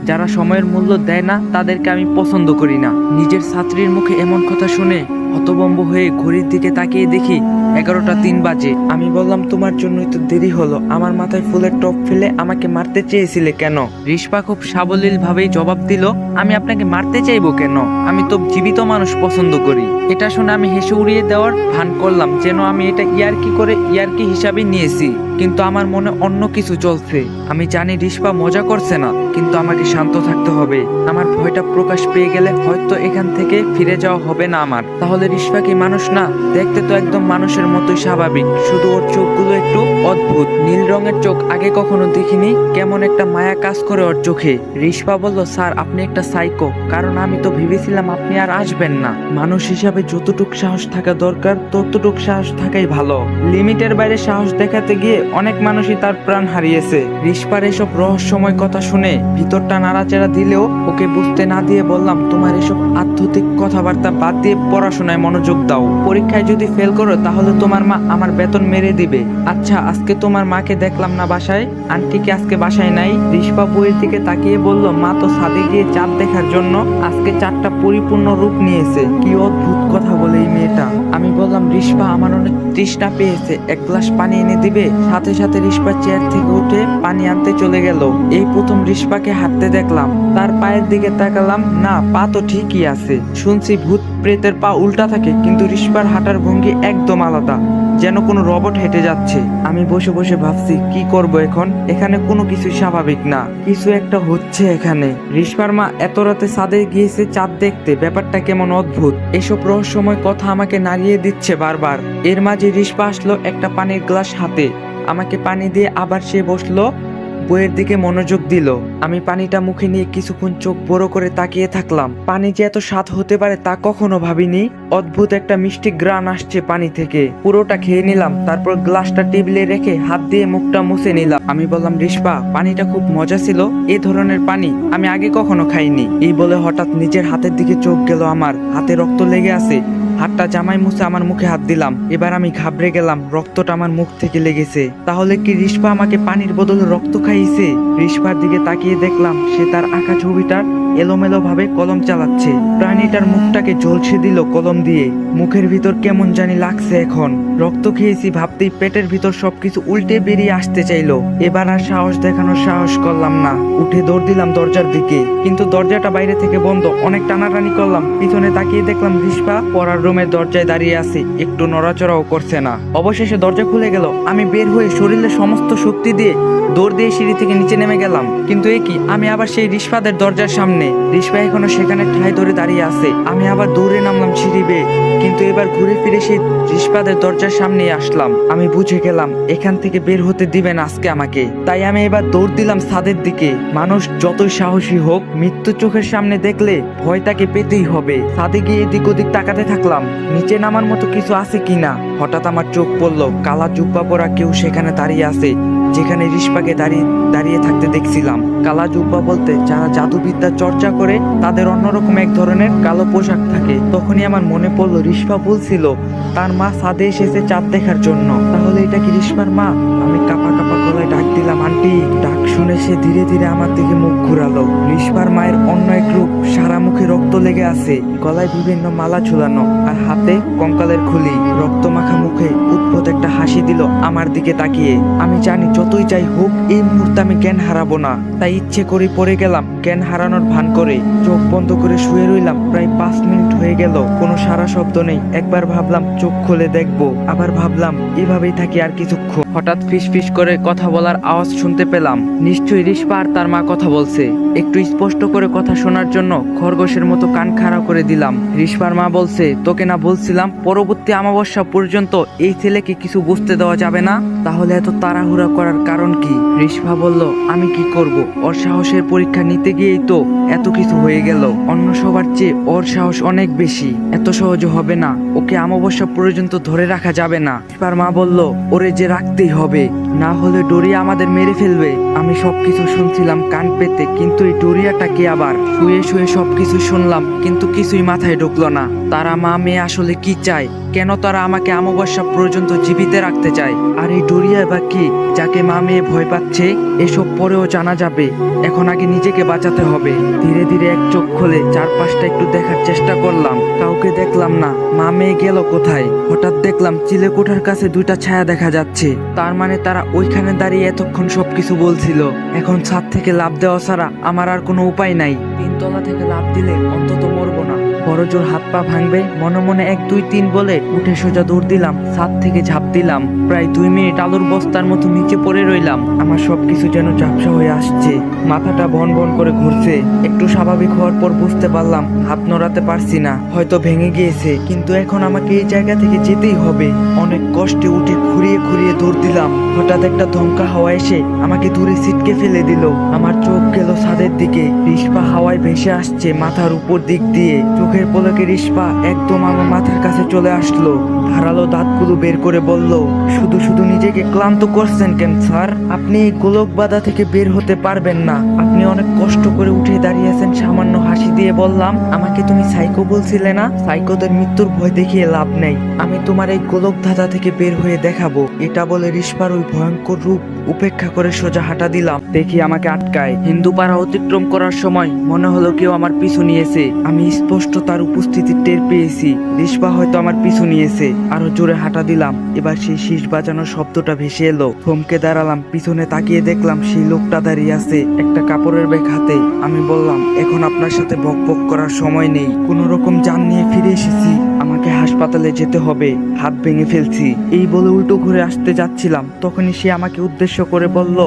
যারা সময়ের মূল্য দেয় না তাদেরকে আমি পছন্দ করি না। নিজের ছাত্রীর মুখে এমন কথা শুনে হতভম্ব হয়ে ঘড়ির দিকে তাকিয়ে দেখি 11:03 বাজে। আমি বললাম, তোমার জন্যই তো দেরি হলো। আমার মাথায় ফুলের টপ ফেলে আমাকে মারতে চেয়েছিলে কেন? রিস্পা খুব সাবলীল ভাবেই জবাব দিল, আমি আপনাকে মারতে চাইবো কেন? আমি তো জীবিত মানুষ পছন্দ করি। এটা শুনে আমি হেসে উড়িয়ে দেওয়ার ভান করলাম, যেন আমি এটা ইয়ার্কি হিসাবে নিয়েছি। কিন্তু আমার মনে অন্য কিছু চলছে। আমি জানি রিস্পা মজা করছে না, কিন্তু আমাকে শান্ত থাকতে হবে। আমার ভয়টা প্রকাশ পেয়ে গেলে হয়তো এখান থেকে ফিরে যাওয়া হবে না আমার। তাহলে রিস্পা কি মানুষ না? দেখতে তো একদম মানুষের মতোই স্বাভাবিক, শুধু ওর চোখগুলো একটু অদ্ভুত। নীল রঙের চোখ, আগে কখনো দেখিনি। কেমন একটা মায়া কাজ করে ওর চোখে। রিস্পা বলল, স্যার আপনি একটা সাইকো। কারণ আমি তো ভেবেছিলাম আপনি আর আসবেন না। মানুষ হিসাবে যতটুক সাহস থাকা দরকার ততটুক সাহস থাকাই ভালো। লিমিটের বাইরে সাহস দেখাতে গিয়ে অনেক মানুষই তার প্রাণ হারিয়েছে। রিশপার এসব রহস্যময় কথা শুনে ভিতরটা নাড়াচাড়া দিলেও ওকে বুঝতে না দিয়ে বললাম, তোমার এসব আধ্যাত্মিক কথাবার্তা বাদ দিয়ে পড়াশোনায় মনোযোগ দাও। পরীক্ষায় যদি ফেল করো তাহলে তোমার মা আমার বেতন মেরে দিবে। আচ্ছা, আজকে তোমার মাকে দেখলাম না বাসায়, আন্টিকে আজকে বাসায় নাই? রিশপা বইয়ের দিকে তাকিয়ে বলল, মা তো ছাদে গিয়ে চাঁদ দেখার জন্য আজকে চাঁদটা পরিপূর্ণ রূপ নিয়েছে। কি অদ্ভুত কথা বলে এই মেয়েটা। আমি বললাম, রিশপা আমার অনেক তৃষ্ণা পেয়েছে, এক গ্লাস পানি এনে দিবে? সাথে সাথে রিশপা চেয়ার থেকে উঠে পানি আনতে চলে গেল। এই প্রথম রিশপাকে হাঁটতে দেখলাম। তার পায়ের দিকে তাকালাম, না, পা তো ঠিকই আছে। শুনছি ভূত প্রেতের পা উল্টা থাকে, কিন্তু রিশপার হাঁটার ভঙ্গি একদম আলাদা, যেন কোনো রোবট হেঁটে যাচ্ছে। আমি বসে বসে ভাবছি, কি করব এখন? এখানে কোনো কিছু স্বাভাবিক না, কিছু একটা হচ্ছে এখানে। রিশপার মা এত রাতে ছাদে গিয়েছে চাঁদ দেখতে, ব্যাপারটা কেমন অদ্ভুত। এসব রহস্যময় কথা আমাকে নাড়িয়ে দিচ্ছে বারবার। এর মাঝে রিশপা আসলো একটা পানির গ্লাস হাতে, আমাকে পানি দিয়ে আবার সে বসলো, বইয়ের দিকে মনোযোগ দিল। আমি পানিটা মুখে নিয়ে কিছুক্ষণ চোখ বড় করে তাকিয়ে থাকলাম। পানি যে এত স্বাদ হতে পারে তা কখনো ভাবিনি। অদ্ভুত একটা মিষ্টি গ্রান আসছে পানি থেকে। পুরোটা খেয়ে নিলাম, তারপর গ্লাসটা টেবিলে রেখে হাত দিয়ে মুখটা মুছে নিলাম। আমি বললাম, রিশপা, পানিটা খুব মজা ছিল, এ ধরনের পানি আমি আগে কখনো খাইনি। এই বলে হঠাৎ নিজের হাতের দিকে চোখ গেল। আমার হাতে রক্ত লেগে আছে। হাতটা জামাই মুছে আমার মুখে হাত দিলাম। এবার আমি ঘাবড়ে গেলাম, রক্তটা আমার মুখ থেকে লেগেছে। তাহলে কি রিশপা আমাকে পানির বদলে রক্ত খাইয়েছে? রিশপার দিকে তাকিয়ে দেখলাম সে তার আঁকা ছবিটার এলোমেলো ভাবে কলম চালাচ্ছে। প্রাণীটার মুখটাকে ঝলসে দিল কলম দিয়ে। মুখের ভিতর কেমন জানি লাগছে এখন। রক্ত খেয়েছি ভাবতেই পেটের ভিতর সবকিছু উল্টে বেরিয়ে আসতে চাইলো। এবার আর সাহস দেখানোর সাহস করলাম না। উঠে দৌড় দিলাম দরজার দিকে, কিন্তু দরজাটা বাইরে থেকে বন্ধ। অনেক টানাটানি করলাম, পিছনে তাকিয়ে দেখলাম রিশপা পড়ার রুমের দরজায় দাঁড়িয়ে আছে, একটু নড়াচড়াও করছে না। অবশেষে দরজা খুলে গেল। আমি বের হয়ে শরীরের সমস্ত শক্তি দিয়ে দৌড় দিয়ে সিঁড়ি থেকে নিচে নেমে গেলাম। কিন্তু এ কি, আমি আবার সেই রিশপাদের দরজার সামনে। রিশপা এখনো সেখানে ঠাই ধরে দাঁড়িয়ে আছে। আমি আবার দৌড়ে নামলাম সিঁড়ি বেয়ে, কিন্তু এবার ঘুরে ফিরে সেই রিশপাদের দরজার সামনে আসলাম। আমি বুঝে গেলাম এখান থেকে বের হতে দিবেন আজকে আমাকে। তাই আমি এবার দৌড় দিলাম ছাদের দিকে। মানুষ যতই সাহসী হোক, মৃত্যু চোখের সামনে দেখলে ভয় তাকে পেতেই হবে। ছাদে গিয়ে এদিক ওদিক তাকাতে থাকলাম, নিচে নামার মতো কিছু আছে কিনা। হঠাৎ আমার চোখ পড়লো, কালা জুব্বা পরা কেউ সেখানে দাঁড়িয়ে আছে, যেখানে রিশপাকে দাঁড়িয়ে থাকতে দেখছিলাম। কালা জুব্বা বলতে যারা জাদুবিদ্যা চর্চা করে তাদের অন্যরকম এক ধরনের কালো পোশাক থাকে। তখনই আমার মনে পড়লো রিশপা বলছিল তার মা ছাদে এসেছে চাঁদ দেখার জন্য। তাহলে এটা কি রিশপার মা? আমি কাঁপা কাঁপা গলায় ডাক দিলাম, আন্টি। ডাক শুনে সে ধীরে ধীরে আমার দিকে মুখ ঘুরালো। রিশপার মায়ের অন্য এক রূপ, সারা মুখে রক্ত লেগে আছে, গলায় বিভিন্ন মালা ঝুলানো, আর হাতে কঙ্কালের খুলি। রক্ত মাখা মুখে উদ্ভট একটা হাসি দিল আমার দিকে তাকিয়ে। আমি জানি যতই যাই হোক এই মুহূর্তে আমি জ্ঞান হারাবো না, তাই ইচ্ছে করে পড়ে গেলাম জ্ঞান হারানোর ভান করে। চোখ বন্ধ করে শুয়ে রইলাম। প্রায় 5 মিনিট হয়ে গেল, কোনো সারা শব্দ নেই। একবার ভাবলাম চোখ খুলে দেখবো, আবার ভাবলাম এভাবেই থাকি আর কিছুক্ষণ। হঠাৎ ফিস ফিস করে কথা বলার আওয়াজ শুনতে পেলাম। নিশ্চয়ই রিশপা আর তার মা কথা বলছে। একটু স্পষ্ট করে কথা শোনার জন্য খরগোশের মতো কান খাড়া করে দিলাম। রিশপার মা বলছে, তোকে না বলছিলাম পরবর্তী অমাবস্যা পর্যন্ত এই ছেলেকে কিছু বুঝতে দেওয়া যাবে না? তাহলে এত তাড়াহুড়া করার কারণ কি? রিশপা বলল, আমি কি করব, ওর সাহসের পরীক্ষা নিতে গিয়েই তো এত কিছু হয়ে গেল। অন্য সবার চেয়ে ওর সাহস অনেক বেশি, এত সহজ হবে না। ওকে অমাবস্যা পর্যন্ত ধরে রাখা যাবে না। রিশপার মা বলল, ওরে যে রাখতেই হবে, না হলে ডোরিয়া আমাদের মেরে ফেলবে। আমি সবকিছু শুনছিলাম কান পেতে, কিন্তু এই ডোরিয়াটা কি? আবার শুয়ে শুয়ে সবকিছু শুনলাম, কিন্তু কিছুই মাথায় ঢুকলো না। তারা মা মেয়ে আসলে কি চায়? কেন তারা আমাকে অমাবস্যা পর্যন্ত জীবিত রাখতে চায়? আর এই ডোরিয়া বা কি, যাকে মা মেয়ে ভয় পাচ্ছে? এসব পরেও জানা যাবে। এখন আগে নিজেকে বাঁচাতে হবে। ধীরে ধীরে এক চোখ খুলে চারপাশটা একটু দেখার চেষ্টা করলাম। কাউকে দেখলাম না। মা মেয়ে গেল কোথায়? হঠাৎ দেখলাম চিলেকোঠার কাছে 2টা ছায়া দেখা যাচ্ছে। তার মানে তারা ওইখানে দাঁড়িয়ে এতক্ষণ সবকিছু বলছিল। এখন ছাদ থেকে লাফ দেওয়া ছাড়া আমার আর কোনো উপায় নাই। 3 তলা থেকে লাফ দিলে অন্তত মরবো না, বড় জোর হাত পা ভাঙবে। মনে মনে 1 2 3 বলে উঠে সোজা দৌড় দিলাম, ছাদ থেকে ঝাঁপ দিলাম। প্রায় 2 মিনিট আলুর বস্তার মতো নিচে পড়ে রইলাম। আমার সবকিছু যেন ঝাপসা হয়ে আসছে, মাথাটা ভন ভন করে ঘুরছে। একটু স্বাভাবিক হওয়ার পর বুঝতে পারলাম হাত নড়াতে পারছি না, হয়তো ভেঙে গিয়েছে। কিন্তু এখন আমাকে এই জায়গা থেকে যেতেই হবে। অনেক কষ্টে উঠে খুঁড়িয়ে খুঁড়িয়ে দৌড় দিলাম। হঠাৎ একটা ধমকা হাওয়া এসে আমাকে দূরে ছিটকে ফেলে দিল। আমার চোখ গেল ছাদের দিকে। রিশপা হাওয়ায় ভেসে আসছে মাথার উপর দিক দিয়ে। চোখের চোখের পলকে রিস্পা একদম আমার মাথার কাছে চলে আসলো। ধারালো দাঁতগুলো বের করে বলল, শুধু শুধু নিজেকে ক্লান্ত করছেন কেন স্যার? আপনি এই গোলক বাধা থেকে বের হতে পারবেন না। আপনি অনেক কষ্ট করে উঠে দাঁড়িয়েছেন। সামান্য হাসি দিয়ে বললাম, আমাকে তুমি সাইকো বলছিলে না? সাইকোদের মৃত্যুর ভয় দেখিয়ে লাভ নেই। আমি তোমার এই গোলক ধাঁধা থেকে বের হয়ে দেখাবো। এটা বলে রিস্পার ওই ভয়ঙ্কর রূপ উপেক্ষা করে সোজা হাঁটা দিলাম। দেখি আমাকে আটকায়। হিন্দু পাড়া অতিক্রম করার সময় মনে হলো কেউ আমার পিছু নিয়েছে। আমি স্পষ্ট তার উপস্থিতি টের পেয়েছি। রিস্পা হয়তো আমার পিছু নিয়েছে। আরো জোরে হাঁটা দিলাম। এবার সেই শীষ বাজানোর শব্দটা ভেসে এলো। থমকে দাঁড়ালাম। পিছনে তাকিয়ে দেখলাম সেই লোকটা দাঁড়িয়ে আছে, একটা কাপড়ের ব্যাগ হাতে। আমি বললাম, এখন আপনার সাথে বকবক করার সময় নেই। কোন রকম জান নিয়ে ফিরে এসেছি। আমাকে হাসপাতালে যেতে হবে। হাত ভেঙে ফেলছি। এই বলে উল্টো ঘুরে আসতে যাচ্ছিলাম, তখনই সে আমাকে উদ্দেশ্য করে বলল,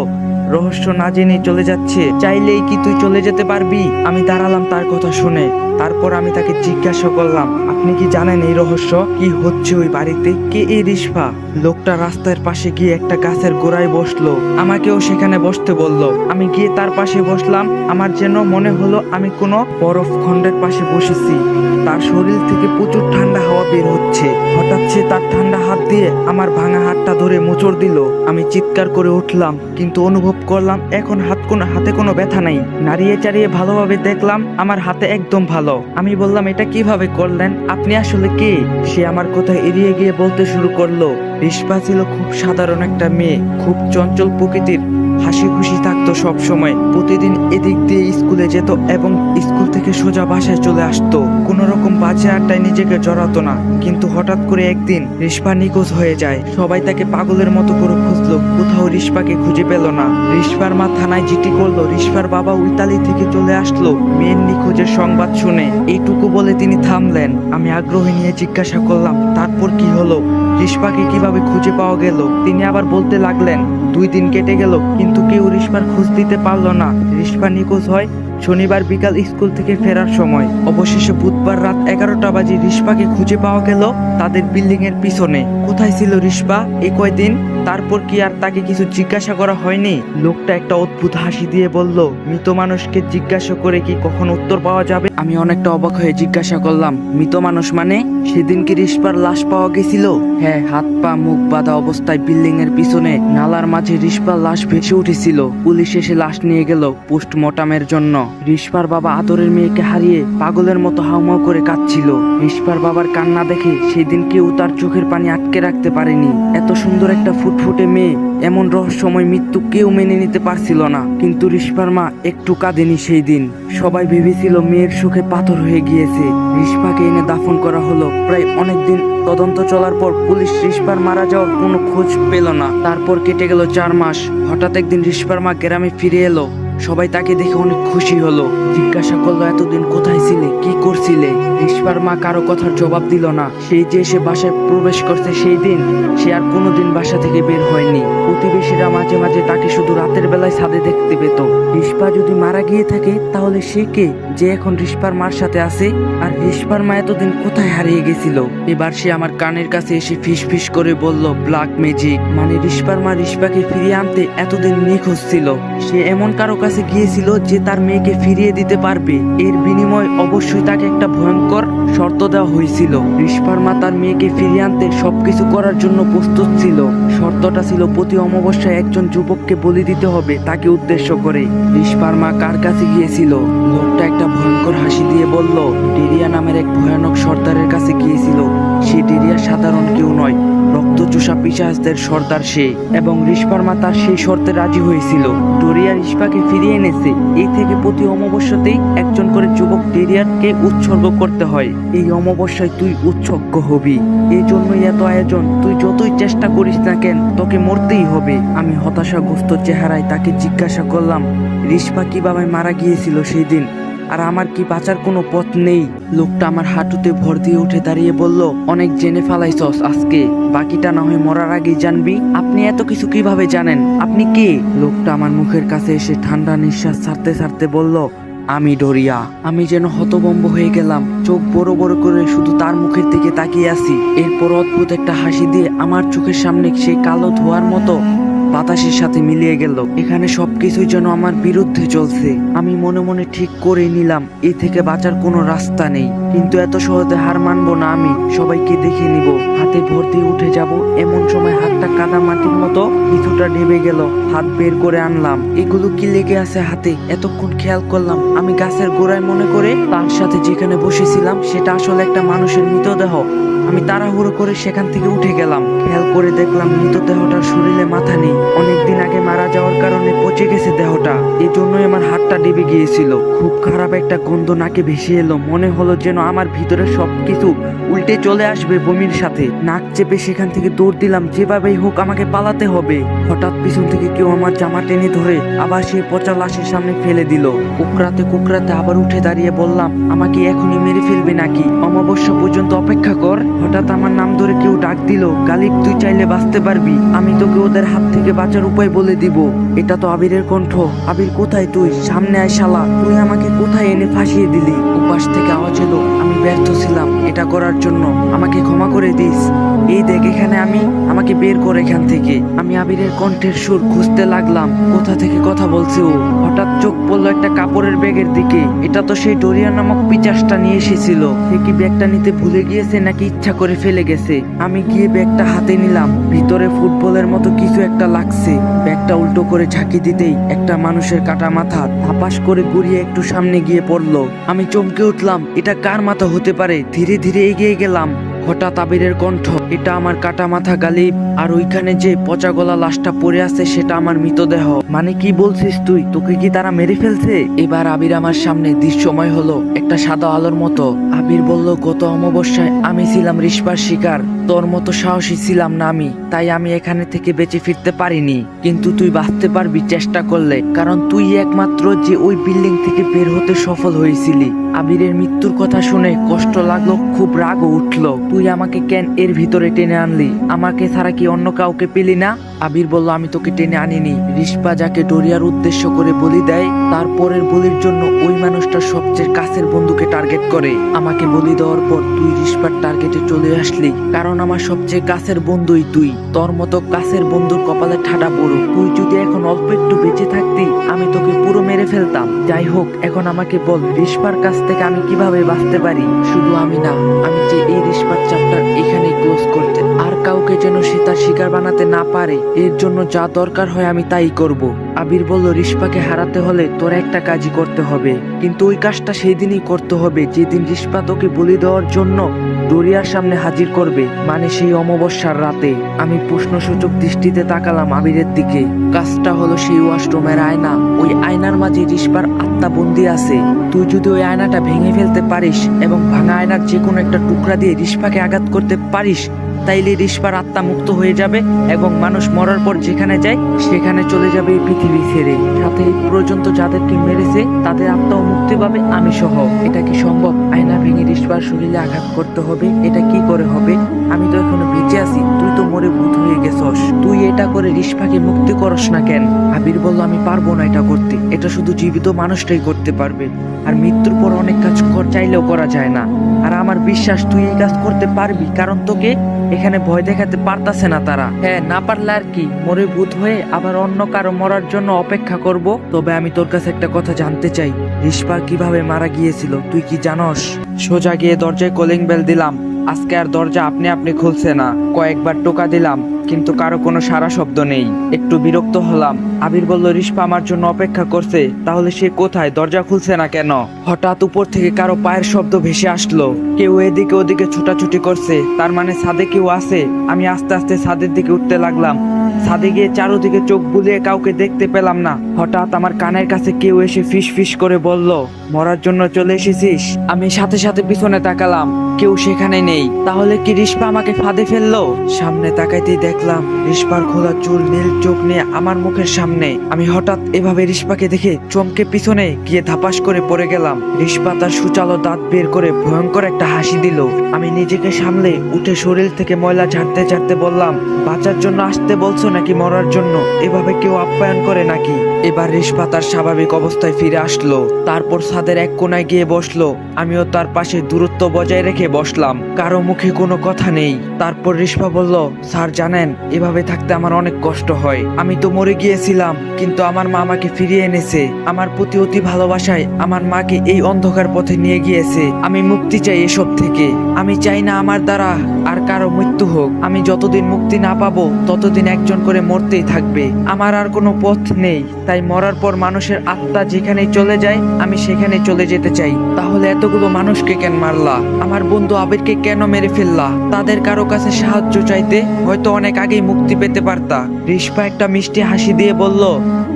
রহস্য না জেনে চলে যাচ্ছে, চাইলেই কি তুই চলে যেতে পারবি? আমি দাঁড়ালাম তার কথা শুনে। তারপর আমি তাকে জিজ্ঞাসা করলাম, আপনি কি জানেন এই রহস্য? কি হচ্ছে ওই বাড়িতে? কে এই রিস্পা? লোকটা রাস্তার পাশে গিয়ে একটা গাছের গোড়ায় বসলো। আমাকেও সেখানে বসতে বলল। আমি গিয়ে তার পাশে বসলাম। আমার যেন মনে হলো আমি কোনো বরফ খণ্ডের পাশে বসেছি। তার শরীর থেকে প্রচুর ঠান্ডা হাওয়া বের হচ্ছে। হঠাৎ সে তার ঠান্ডা হাত দিয়ে আমার ভাঙা হাতটা ধরে মোচড় দিল। আমি চিৎকার করে উঠলাম, কিন্তু অনুভব করলাম এখন হাতে কোনো ব্যথা নাই। নাড়িয়ে চাড়িয়ে ভালোভাবে দেখলাম আমার হাতে একদম ভালো। আমি বললাম, এটা কিভাবে করলেন? আপনি আসলে কে? সে আমার কথা এড়িয়ে গিয়ে বলতে শুরু করলো, রিস্পা ছিল খুব সাধারণ একটা মেয়ে, খুব চঞ্চল প্রকৃতির, হাসি খুশি থাকতো সব সময়। প্রতিদিন এদিক দিয়ে স্কুলে যেত এবং স্কুল থেকে সোজা বাসায় চলে আসতো। কোনো রকম বাজে আড্ডায় নিজেকে জড়াতো না। কিন্তু হঠাৎ করে একদিন রিস্পা নিখোঁজ হয়ে যায়। সবাই তাকে পাগলের মতো করে খুঁজলো, কোথাও রিস্পাকে খুঁজে পেল না। রিস্পার মা থানায় জিডি করলো। রিস্পার বাবা ইতালি থেকে চলে আসলো মেয়ের নিখোঁজের সংবাদ শুনে। এইটুকু বলে তিনি থামলেন। আমি আগ্রহ নিয়ে জিজ্ঞাসা করলাম, তারপর কি হলো? রিস্পাকে কিভাবে খুঁজে পাওয়া গেল? তিনি আবার বলতে লাগলেন, 2 দিন কেটে গেল কিন্তু কেউ রিস্পার খোঁজ দিতে পারলো না। রিস্পা নিখোঁজ হয় শনিবার বিকাল স্কুল থেকে ফেরার সময়। অবশেষে বুধবার রাত 11টা বাজে রিস্পাকে খুঁজে পাওয়া গেল তাদের বিল্ডিং এর পিছনে। কোথায় ছিল রিস্পা এই কয়দিন? তারপর কি আর তাকে কিছু জিজ্ঞাসা করা হয়নি? লোকটা একটা অদ্ভুত হাসি দিয়ে বলল, মৃত মানুষকে জিজ্ঞাসা করে কি কখনো উত্তর পাওয়া যাবে? আমি অনেকটা অবাক হয়ে জিজ্ঞাসা করলাম, মৃত মানুষ মানে? সেদিন কি রিস্পার লাশ পাওয়া গেছিল? হ্যাঁ, হাত পা মুখ বাঁধা অবস্থায় বিল্ডিং এর পিছনে নালার মাঝে রিস্পার লাশ ভেসে উঠেছিল। পুলিশ এসে লাশ নিয়ে গেল পোস্টমর্টমের জন্য। রিস্পার বাবা আদরের মেয়েকে হারিয়ে পাগলের মতো হাউমাউ করে কাঁদছিল। রিস্পার বাবার কান্না দেখে সেদিন কেউ তার চোখের পানি আটকে রাখতে পারেনি। এত সুন্দর একটা ফুটফুটে মেয়ে এমন রহস্যময় মৃত্যু কেউ মেনে নিতে পারছিল না। কিন্তু রিস্পার মা একটু কাঁদেনি সেই দিন। সবাই ভেবেছিল মেয়ের সুখে পাথর হয়ে গিয়েছে। রিস্পাকে এনে দাফন করা হলো। প্রায় অনেকদিন তদন্ত চলার পর পুলিশ রিস্পার মারা যাওয়ার কোনো খোঁজ পেল না। তারপর কেটে গেল 4 মাস। হঠাৎ একদিন রিস্পার মা গ্রামে ফিরে এলো। সবাই তাকে দেখে অনেক খুশি হলো। জিজ্ঞাসা করলো, এতদিন কোথায় ছিলে, কি করছিলে? রিস্পার মা কারো কথার জবাব দিল না। সেই যে সে বাসায় প্রবেশ করছে সেই দিন সে আর কোনোদিন বাসা থেকে বের হয়নি। প্রতিবেশীরা মাঝে মাঝে তাকে শুধু রাতের বেলায় ছাদে দেখতে পেত। রিস্পা যদি মারা গিয়ে থাকে তাহলে সে কে যে এখন রিস্পার মার সাথে আছে? আর রিস্পার মা এতদিন কোথায় হারিয়ে গেছিল? এবার সে আমার কানের কাছে এসে ফিস ফিস করে বলল, ব্ল্যাক ম্যাজিক। মানে রিস্পার মা রিস্পাকে ফিরিয়ে আনতে এতদিন নিখোঁজ ছিল। সে এমন কারো কাছে গিয়েছিল যে তার মেয়েকে ফিরিয়ে দিতে পারবে। এর বিনিময় অবশ্যই তাকে একটা ভয়ঙ্কর শর্ত দেওয়া হয়েছিল। রিস্পার মা তার মেয়েকে ফিরিয়ে আনতে সবকিছু করার জন্য প্রস্তুত ছিল। শর্তটা ছিল প্রতি অমাবস্যায় একজন যুবককে বলি দিতে হবে তাকে উদ্দেশ্য করে। রিস্পার মা কার কাছে গিয়েছিল? লোকটা একটা ভয়ঙ্কর হাসি দিয়ে বলল, ডেরিয়া নামের এক ভয়ানক সর্দারের কাছে গিয়েছিল। সে ডেরিয়া সাধারণ কেউ নয়, রক্তচোষা পিশাচদের সর্দার সে। এবং রিস্পার মা তার সেই শর্তে রাজি হয়েছিল। ডোরিয়া রিস্পাকে ফিরিয়ে এনেছে। এই থেকে প্রতি অমাবস্যাতেই একজন করে যুবক ডেরিয়ারকে উৎসর্গ করতে হয়। এই অমাবস্যায় তুই উৎসর্গ হবি। এই জন্যই এত আয়োজন। তুই যতই চেষ্টা করিস না কেন তোকে মরতেই হবে। আমি হতাশাগ্রস্ত চেহারায় তাকে জিজ্ঞাসা করলাম, রিস্পা কিভাবে মারা গিয়েছিল সেই দিন? আর আমার কি বাঁচার কোনো পথ নেই? লোকটা আমার হাঁটুতে ভর দিয়ে উঠে দাঁড়িয়ে বলল, অনেক জেনে ফেলাইছস আজকে, বাকিটা না হয় মরার আগেই জানবি। আপনি এত কিছু কিভাবে জানেন? আপনি কে? লোকটা আমার মুখের কাছে এসে ঠান্ডা নিঃশ্বাস ছাড়তে ছাড়তে বলল, আমি ডোরিয়া। আমি যেন হতভম্ব হয়ে গেলাম। চোখ বড় বড় করে শুধু তার মুখের দিকে তাকিয়ে আছি। এরপর অদ্ভুত একটা হাসি দিয়ে আমার চোখের সামনে সেই কালো ধোঁয়ার মতো বাতাসের সাথে মিলিয়ে গেল। এখানে সবকিছুই যেন আমার বিরুদ্ধে চলছে। আমি মনে মনে ঠিক করে নিলাম এ থেকে বাঁচার কোনো রাস্তা নেই, কিন্তু এত সহজে হার মানবো না। আমি সবাইকে দেখে নিব, হাতে ভর্তি উঠে যাব। এমন সময় হাতটা কাদা মাটির মতো কিছুটা ডেবে গেল। হাত বের করে আনলাম, এগুলো কি লেগে আছে হাতে। এতক্ষণ খেয়াল করলাম আমি গাছের গোড়ায় মনে করে তার সাথে যেখানে বসেছিলাম সেটা আসলে একটা মানুষের মৃতদেহ। আমি তাড়াহুড়ো করে সেখান থেকে উঠে গেলাম। খেয়াল করে দেখলাম মৃতদেহটার শরীরে মাথা নেই। অনেকদিন আগে মারা যাওয়ার কারণে পচে গেছে দেহটা, এই জন্যই আমার হাতটা ডেবে গিয়েছিল। খুব খারাপ একটা গন্ধ নাকে ভেসে এলো। মনে হলো যেন আমার ভিতরে সবকিছু উল্টে চলে আসবে বমির সাথে। নাক চেপে সেখান থেকে দৌড় দিলাম, যেভাবেই হোক আমাকে পালাতে হবে। হঠাৎ পিছন থেকে কেউ আমার জামা টেনে ধরে আবার সেই পচা লাশের সামনে ফেলে দিল। কুকরাতে কুকরাতে আবার উঠে দাঁড়িয়ে বললাম, আমাকে এখনই মেরে ফেলবে নাকি? অমাবস্যা পর্যন্ত অপেক্ষা কর। হঠাৎ আমার নাম ধরে কেউ ডাক দিল, গালিব তুই চাইলে বাঁচতে পারবি, আমি তোকে ওদের হাত থেকে বাঁচার উপায় বলে দিব। এটা তো আবিরের কণ্ঠ। আবির কোথায় তুই? সামনে আয় শালা, তুই আমাকে কোথায় এনে ফাঁসিয়ে দিলি? উপাস থেকে আওয়াজ এলো, আমি ব্যর্থ ছিলাম এটা করার জন্য, আমাকে ক্ষমা করে দিস। এই দেখ এখানে আমি, আমাকে বের কর এখান থেকে। আমি আবিরের কণ্ঠের সুর খুঁজতে লাগলাম, কোথা থেকে কথা বলছে ও। হঠাৎ চোখ পড়লো একটা কাপড়ের ব্যাগের দিকে। এটা তো সেই ডোরিয়া নামক পিচাসটা নিয়ে এসেছিল। সে কি ব্যাগটা নিতে ভুলে গিয়েছে নাকি ইচ্ছা করে ফেলে গেছে? আমি গিয়ে ব্যাগটা হাতে নিলাম, ভিতরে ফুটবলের মতো কিছু একটা লাগছে। ব্যাগটা উল্টো করে ঝাঁকি দিতেই একটা মানুষের কাটা মাথা ধাপাস করে গড়িয়ে একটু সামনে গিয়ে পড়লো। আমি চমকে উঠলাম, এটা কার মাথা হতে পারে? ধীরে ধীরে এগিয়ে গেলাম। হঠাৎ আবিরের কণ্ঠ, এটা আমার কাটা মাথা গালিব, আর ওইখানে যে পচা গলা লাশটা পড়ে আছে সেটা আমার মৃতদেহ। মানে কি বলছিস তুই? তোকে কি তারা মেরে ফেলছে? এবার আবির আমার সামনে দৃশ্যময় হলো একটা সাদা আলোর মতো। আবির বলল, গত অমাবস্যায় আমি ছিলাম রিস্পার শিকার, তোর মতো সাহসী ছিলাম না আমি, তাই আমি এখানে থেকে বেঁচে ফিরতে পারিনি। কিন্তু তুই বাঁচতে পারবি চেষ্টা করলে, কারণ তুই একমাত্র যে ওই বিল্ডিং থেকে বের হতে সফল হয়েছিলি। আবিরের মৃত্যুর কথা শুনে কষ্ট লাগলো, খুব রাগও উঠলো। তুই আমাকে কেন এর ভিতরে টেনে আনলি? আমাকে ছাড়া কি অন্য কাউকে পেলি না? আবির বলল, আমি তোকে টেনে আনিনি। রিস্পা যাকে ডোরিয়ার উদ্দেশ্য করে বলি দেয়, তারপরের বলির জন্য ওই মানুষটা সবচেয়ে কাছের বন্ধুকে টার্গেট করে। আমাকে বলি দেওয়ার পর তুই রিস্পার টার্গেটে চলে আসলি, কারণ আমার সবচেয়ে কাছের বন্ধুই তুই। তোর মতো কাছের বন্ধুর কপালে ঠাডা পড়ো। তুই যদি এখন অল্প একটু বেঁচে থাকতি, আমি তোকে পুরো মেরে ফেলতাম। যাই হোক, এখন আমাকে বল, রিস্পার কাছ থেকে আমি কিভাবে বাঁচতে পারি? শুধু আমি না, আমি যে এই রিস্পার চ্যাপ্টার এখানেই ক্লোজ করতে, আর কাউকে যেন সে তার শিকার বানাতে না পারে, এর জন্য যা দরকার হয় আমি তাই করব। আবির বলল, রিস্পাকে হারাতে হলে তোর একটা কাজই করতে হবে, কিন্তু ওই কাজটা সেই দিনই করতে হবে যেদিন রিস্পা তোকে বলি দেওয়ার জন্য দরিয়ার সামনে হাজির করবে, মানে সেই অমাবস্যার রাতে। আমি প্রশ্নসূচক দৃষ্টিতে তাকালাম আবিরের দিকে। কাজটা হলো সেই ওয়াশরুমের আয়না। ওই আয়নার মাঝে রিস্পার আত্মা বন্দি আছে। তুই যদি ওই আয়নাটা ভেঙে ফেলতে পারিস এবং ভাঙা আয়নার যে কোনো একটা টুকরা দিয়ে রিস্পাকে আঘাত করতে পারিস, তাইলে রিস্পার আত্মা মুক্ত হয়ে যাবে এবং মানুষ মরার পর যেখানে যায় সেখানে চলে যাবে এই পৃথিবী ছেড়ে। সাথে এই পর্যন্ত যাদেরকে মেরেছে তাদের আত্মাও মুক্তি পাবে, আমি সহ। এটা কি সম্ভব? আয়না ভেঙে রিস্পার শরীরে আঘাত করতে হবে? এটা কি করে হবে? আমি তো এখনো বেঁচে আছি, তুই তো মরে ভূত হয়ে গেছস। তুই এটা করে রিস্পাকে মুক্তি করস না কেন? আবির বলল, আমি পারবো না এটা করতে, এটা শুধু জীবিত মানুষটাই করতে পারবে, আর মৃত্যুর পর অনেক কাজ চাইলেও করা যায় না। আর আমার বিশ্বাস তুই এই কাজ করতে পারবি, কারণ তোকে এখানে ভয় দেখাতে পারতাছে না তারা। হ্যাঁ, না পারলে আর কি, মরে ভূত হয়ে আবার অন্য কারো মরার জন্য অপেক্ষা করব। তবে আমি তোর কাছে একটা কথা জানতে চাই, রিস্পা কিভাবে মারা গিয়েছিল তুই কি জানস? সোজা গিয়ে দরজায় কলিং বেল দিলাম, আজকে আর দরজা আপনি আপনি খুলছে না। কয়েকবার টোকা দিলাম, কিন্তু কারো কোনো সারা শব্দ নেই। একটু বিরক্ত হলাম। আবির বলল, রিস্পা আমার জন্য অপেক্ষা করছে, তাহলে সে কোথায়? দরজা খুলছে না কেন? হঠাৎ উপর থেকে কারো পায়ের শব্দ ভেসে আসলো। কেউ এদিকে ওদিকে ছুটাছুটি করছে, তার মানে ছাদে কেউ আছে। আমি আস্তে আস্তে ছাদের দিকে উঠতে লাগলাম। ছাদে গিয়ে চারোদিকে চোখ বুলিয়ে কাউকে দেখতে পেলাম না। হঠাৎ আমার কানের কাছে কেউ এসে ফিস ফিস করে বলল, মরার জন্য চলে এসেছিস? আমি সাথে সাথে পিছনে তাকালাম, কেউ সেখানে নেই। তাহলে কি রিস্পা আমাকে ফাঁদে ফেললো? সামনে তাকাইতেই দেখলাম রিস্পার খোলা চুল, নীল চোখ নিয়ে আমার মুখের সামনে। আমি হঠাৎ এভাবে রিস্পাকে দেখে চমকে পিছনে গিয়ে ধাপাস করে পড়ে গেলাম। রিস্পা তার সুচালো দাঁত বের করে ভয়ঙ্কর একটা হাসি দিল। আমি নিজেকে সামলে উঠে শরীর থেকে ময়লা ঝাড়তে ঝাড়তে বললাম, বাঁচার জন্য আসতে বলছো নাকি মরার জন্য? এভাবে কেউ আপ্যায়ন করে নাকি? এবার রিশপা তার স্বাভাবিক অবস্থায় ফিরে আসলো। তারপর ছাদের এক কোনায় গিয়ে বসলো। আমিও তার পাশে দূরত্ব বজায় রেখে বসলাম। কারো মুখে কোনো কথা নেই। তারপর রিশপা বলল, স্যার জানেন, এভাবে থাকতে আমার অনেক কষ্ট হয়। আমি তো মরে গিয়েছিলাম, কিন্তু আমার মা আমাকে ফিরিয়ে এনেছে। আমার প্রতি অতি ভালোবাসায় আমার মাকে এই অন্ধকার পথে নিয়ে গিয়েছে। আমি মুক্তি চাই এসব থেকে। আমি চাই না আমার দ্বারা আর কারো মৃত্যু হোক। আমি যতদিন মুক্তি না পাবো ততদিন একজন করে মরতেই থাকবে। আমার আর কোনো পথ নেই। তাই মরার পর মানুষের আত্মা যেখানেই চলে যায় আমি সেখানে চলে যেতে চাই। তাহলে এতগুলো মানুষকে কেন মারলা? আমার বন্ধু আবিরকে কেন মেরে ফেললা? তাদের কারো কাছে সাহায্য চাইতে হয়তো অনেক আগেই মুক্তি পেতে পারতা। রিশপা একটা মিষ্টি হাসি দিয়ে বলল,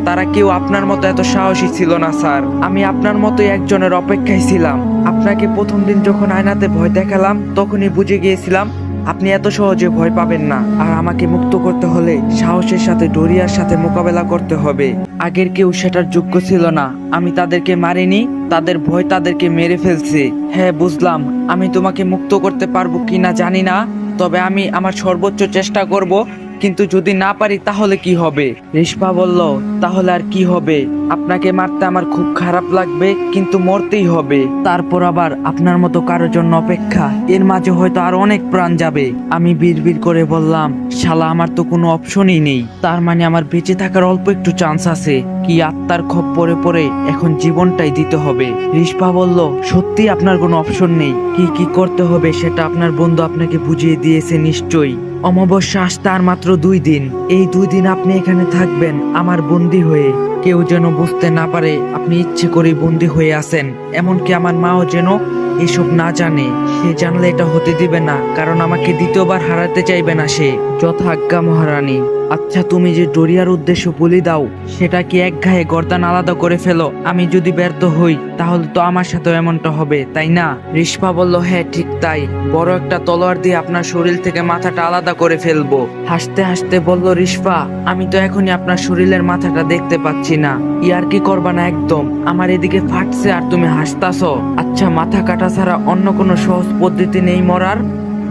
তারা কেউ আপনার মতো এত সাহসী ছিল না স্যার। আমি আপনার মতোই একজনের অপেক্ষায় ছিলাম। আপনাকে প্রথম দিন যখন আয়নাতে ভয় দেখালাম তখনই বুঝে গিয়েছিলাম আপনি এত সহজে ভয় পাবেন না। আর আমাকে মুক্ত করতে হলে সাহসের সাথে ডোরিয়ার সাথে মোকাবেলা করতে হবে। আগের কেউ সেটার যোগ্য ছিল না। আমি তাদেরকে মারিনি, তাদের ভয় তাদেরকে মেরে ফেলছে। হ্যাঁ বুঝলাম, আমি তোমাকে মুক্ত করতে পারবো কিনা জানি না, তবে আমি আমার সর্বোচ্চ চেষ্টা করব। কিন্তু যদি না পারি তাহলে কি হবে? রিশপা বলল, তাহলে আর কি হবে? আপনাকে মারতে আমার খুব খারাপ লাগবে, কিন্তু মরতেই হবে। তারপর আবার আপনার মতো কারোর জন্য অপেক্ষা, এর মাঝে হয়তো আর অনেক প্রাণ যাবে। আমি বিড়বিড় করে বললাম, শালা আমার তো কোনো অপশনই নেই। তার মানে আমার বেঁচে থাকার অল্প একটু চান্স আছে। কি আত্মার খপ্পরে পড়ে এখন জীবনটাই দিতে হবে? রিশপা বলল, সত্যি আপনার কোনো অপশন নেই? কি কি করতে হবে সেটা আপনার বন্ধু আপনাকে বুঝিয়ে দিয়েছে নিশ্চয়ই। অমাবস্যা আসতে আর মাত্র 2 দিন। এই 2 দিন আপনি এখানে থাকবেন আমার বন্দী হয়ে। কেউ যেন বুঝতে না পারে আপনি ইচ্ছে করে বন্দী হয়ে আছেন। এমনকি আমার মাও যেন এসব না জানে। সে জানলে এটা হতে দিবে না, কারণ আমাকে দ্বিতীয়বার হারাতে চাইবে না সে। যথাজ্ঞা মহারানী। আচ্ছা, তুমি যে ডোরিয়ার উদ্দেশ্য বলি দাও, সেটা কি এক ঘায়ে গর্দান আলাদা করে ফেলো? আমি যদি ব্যর্থ হই তাহলে তো আমার সাথেও এমনটা হবে, তাই না? রিশপা বলল, হ্যাঁ ঠিক তাই। বড় একটা তলোয়ার দিয়ে আপনার শরীর থেকে মাথাটা আলাদা করে ফেলবো। হাসতে হাসতে বলল রিশপা, আমি তো এখনই আপনার শরীরের মাথাটা দেখতে পাচ্ছি না। ইয়ার কি করবা না একদম? আমার এদিকে ফাটছে আর তুমি হাসতাছো। আচ্ছা, মাথা কাটা ছাড়া অন্য কোনো সহজ পদ্ধতি নেই মরার?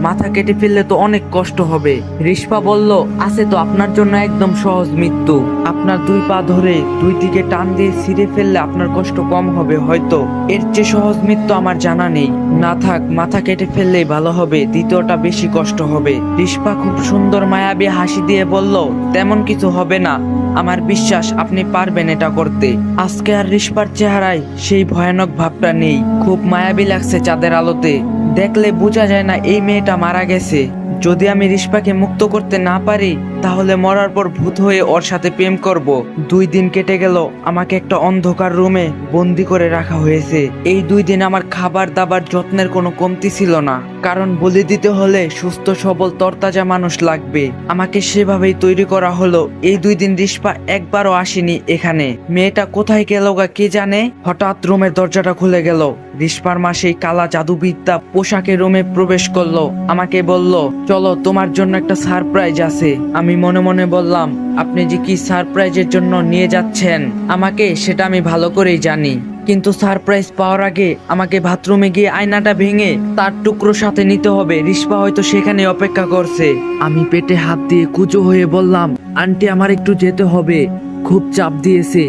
মাথা কেটে ফেললে তো অনেক কষ্ট হবে। রিশপা বলল, আছে তো, আপনার জন্য একদম সহজ মৃত্যু। আপনার 2 পা ধরে 2 দিকে টান দিয়ে ছিঁড়ে ফেললে আপনার কষ্ট কম হবে হয়তো। এর চেয়ে সহজ মৃত্যু আমার জানা নেই। না থাক, মাথা কেটে ফেললেই ভালো হবে, দ্বিতীয়টা বেশি কষ্ট হবে। রিশপা খুব সুন্দর মায়াবী হাসি দিয়ে বলল, তেমন কিছু হবে না। আমার বিশ্বাস আপনি পারবেন এটা করতে। আজকে আর রিশপার চেহারায় সেই ভয়ানক ভাবটা নেই। খুব মায়াবী লাগছে চাঁদের আলোতে। দেখলে বোঝা যায় না এই মেয়েটা মারা গেছে। যদি আমি রিশপাকে মুক্ত করতে না পারি তাহলে মরার পর ভূত হয়ে ওর সাথে প্রেম করব। 2 দিন কেটে গেল, আমাকে একটা অন্ধকার রুমে বন্দি করে রাখা হয়েছে। এই 2 দিন আমার খাবার দাবার যত্নের কোনো কমতি ছিল না, কারণ বলি দিতে হলে সুস্থ সবল তরতাজা মানুষ লাগবে। আমাকে সেভাবেই তৈরি করা হলো। এই 2 দিন রিশপা একবারও আসেনি এখানে। মেয়েটা কোথায় গেল গা কে জানে। হঠাৎ রুমের দরজাটা খুলে গেল। রিশপার মা সেই কালা জাদুবিদ্যা পোশাকে রুমে প্রবেশ করলো। আমাকে বলল, চলো তোমার জন্য একটা সারপ্রাইজ আছে। আমি মনে মনে বললাম, আপনি যে কি সারপ্রাইজের জন্য নিয়ে যাচ্ছেন আমাকে সেটা আমি ভালো করেই জানি, কিন্তু সারপ্রাইজ পাওয়ার আগে আমাকে বাথরুমে গিয়ে আয়নাটা ভেঙে তার টুকরো সাথে নিতে হবে। রিশপা হয়তো সেখানে অপেক্ষা করছে। আমি পেটে হাত দিয়ে কুচো হয়ে বললাম, আন্টি আমার একটু যেতে হবে, খুব চাপ দিয়েছে।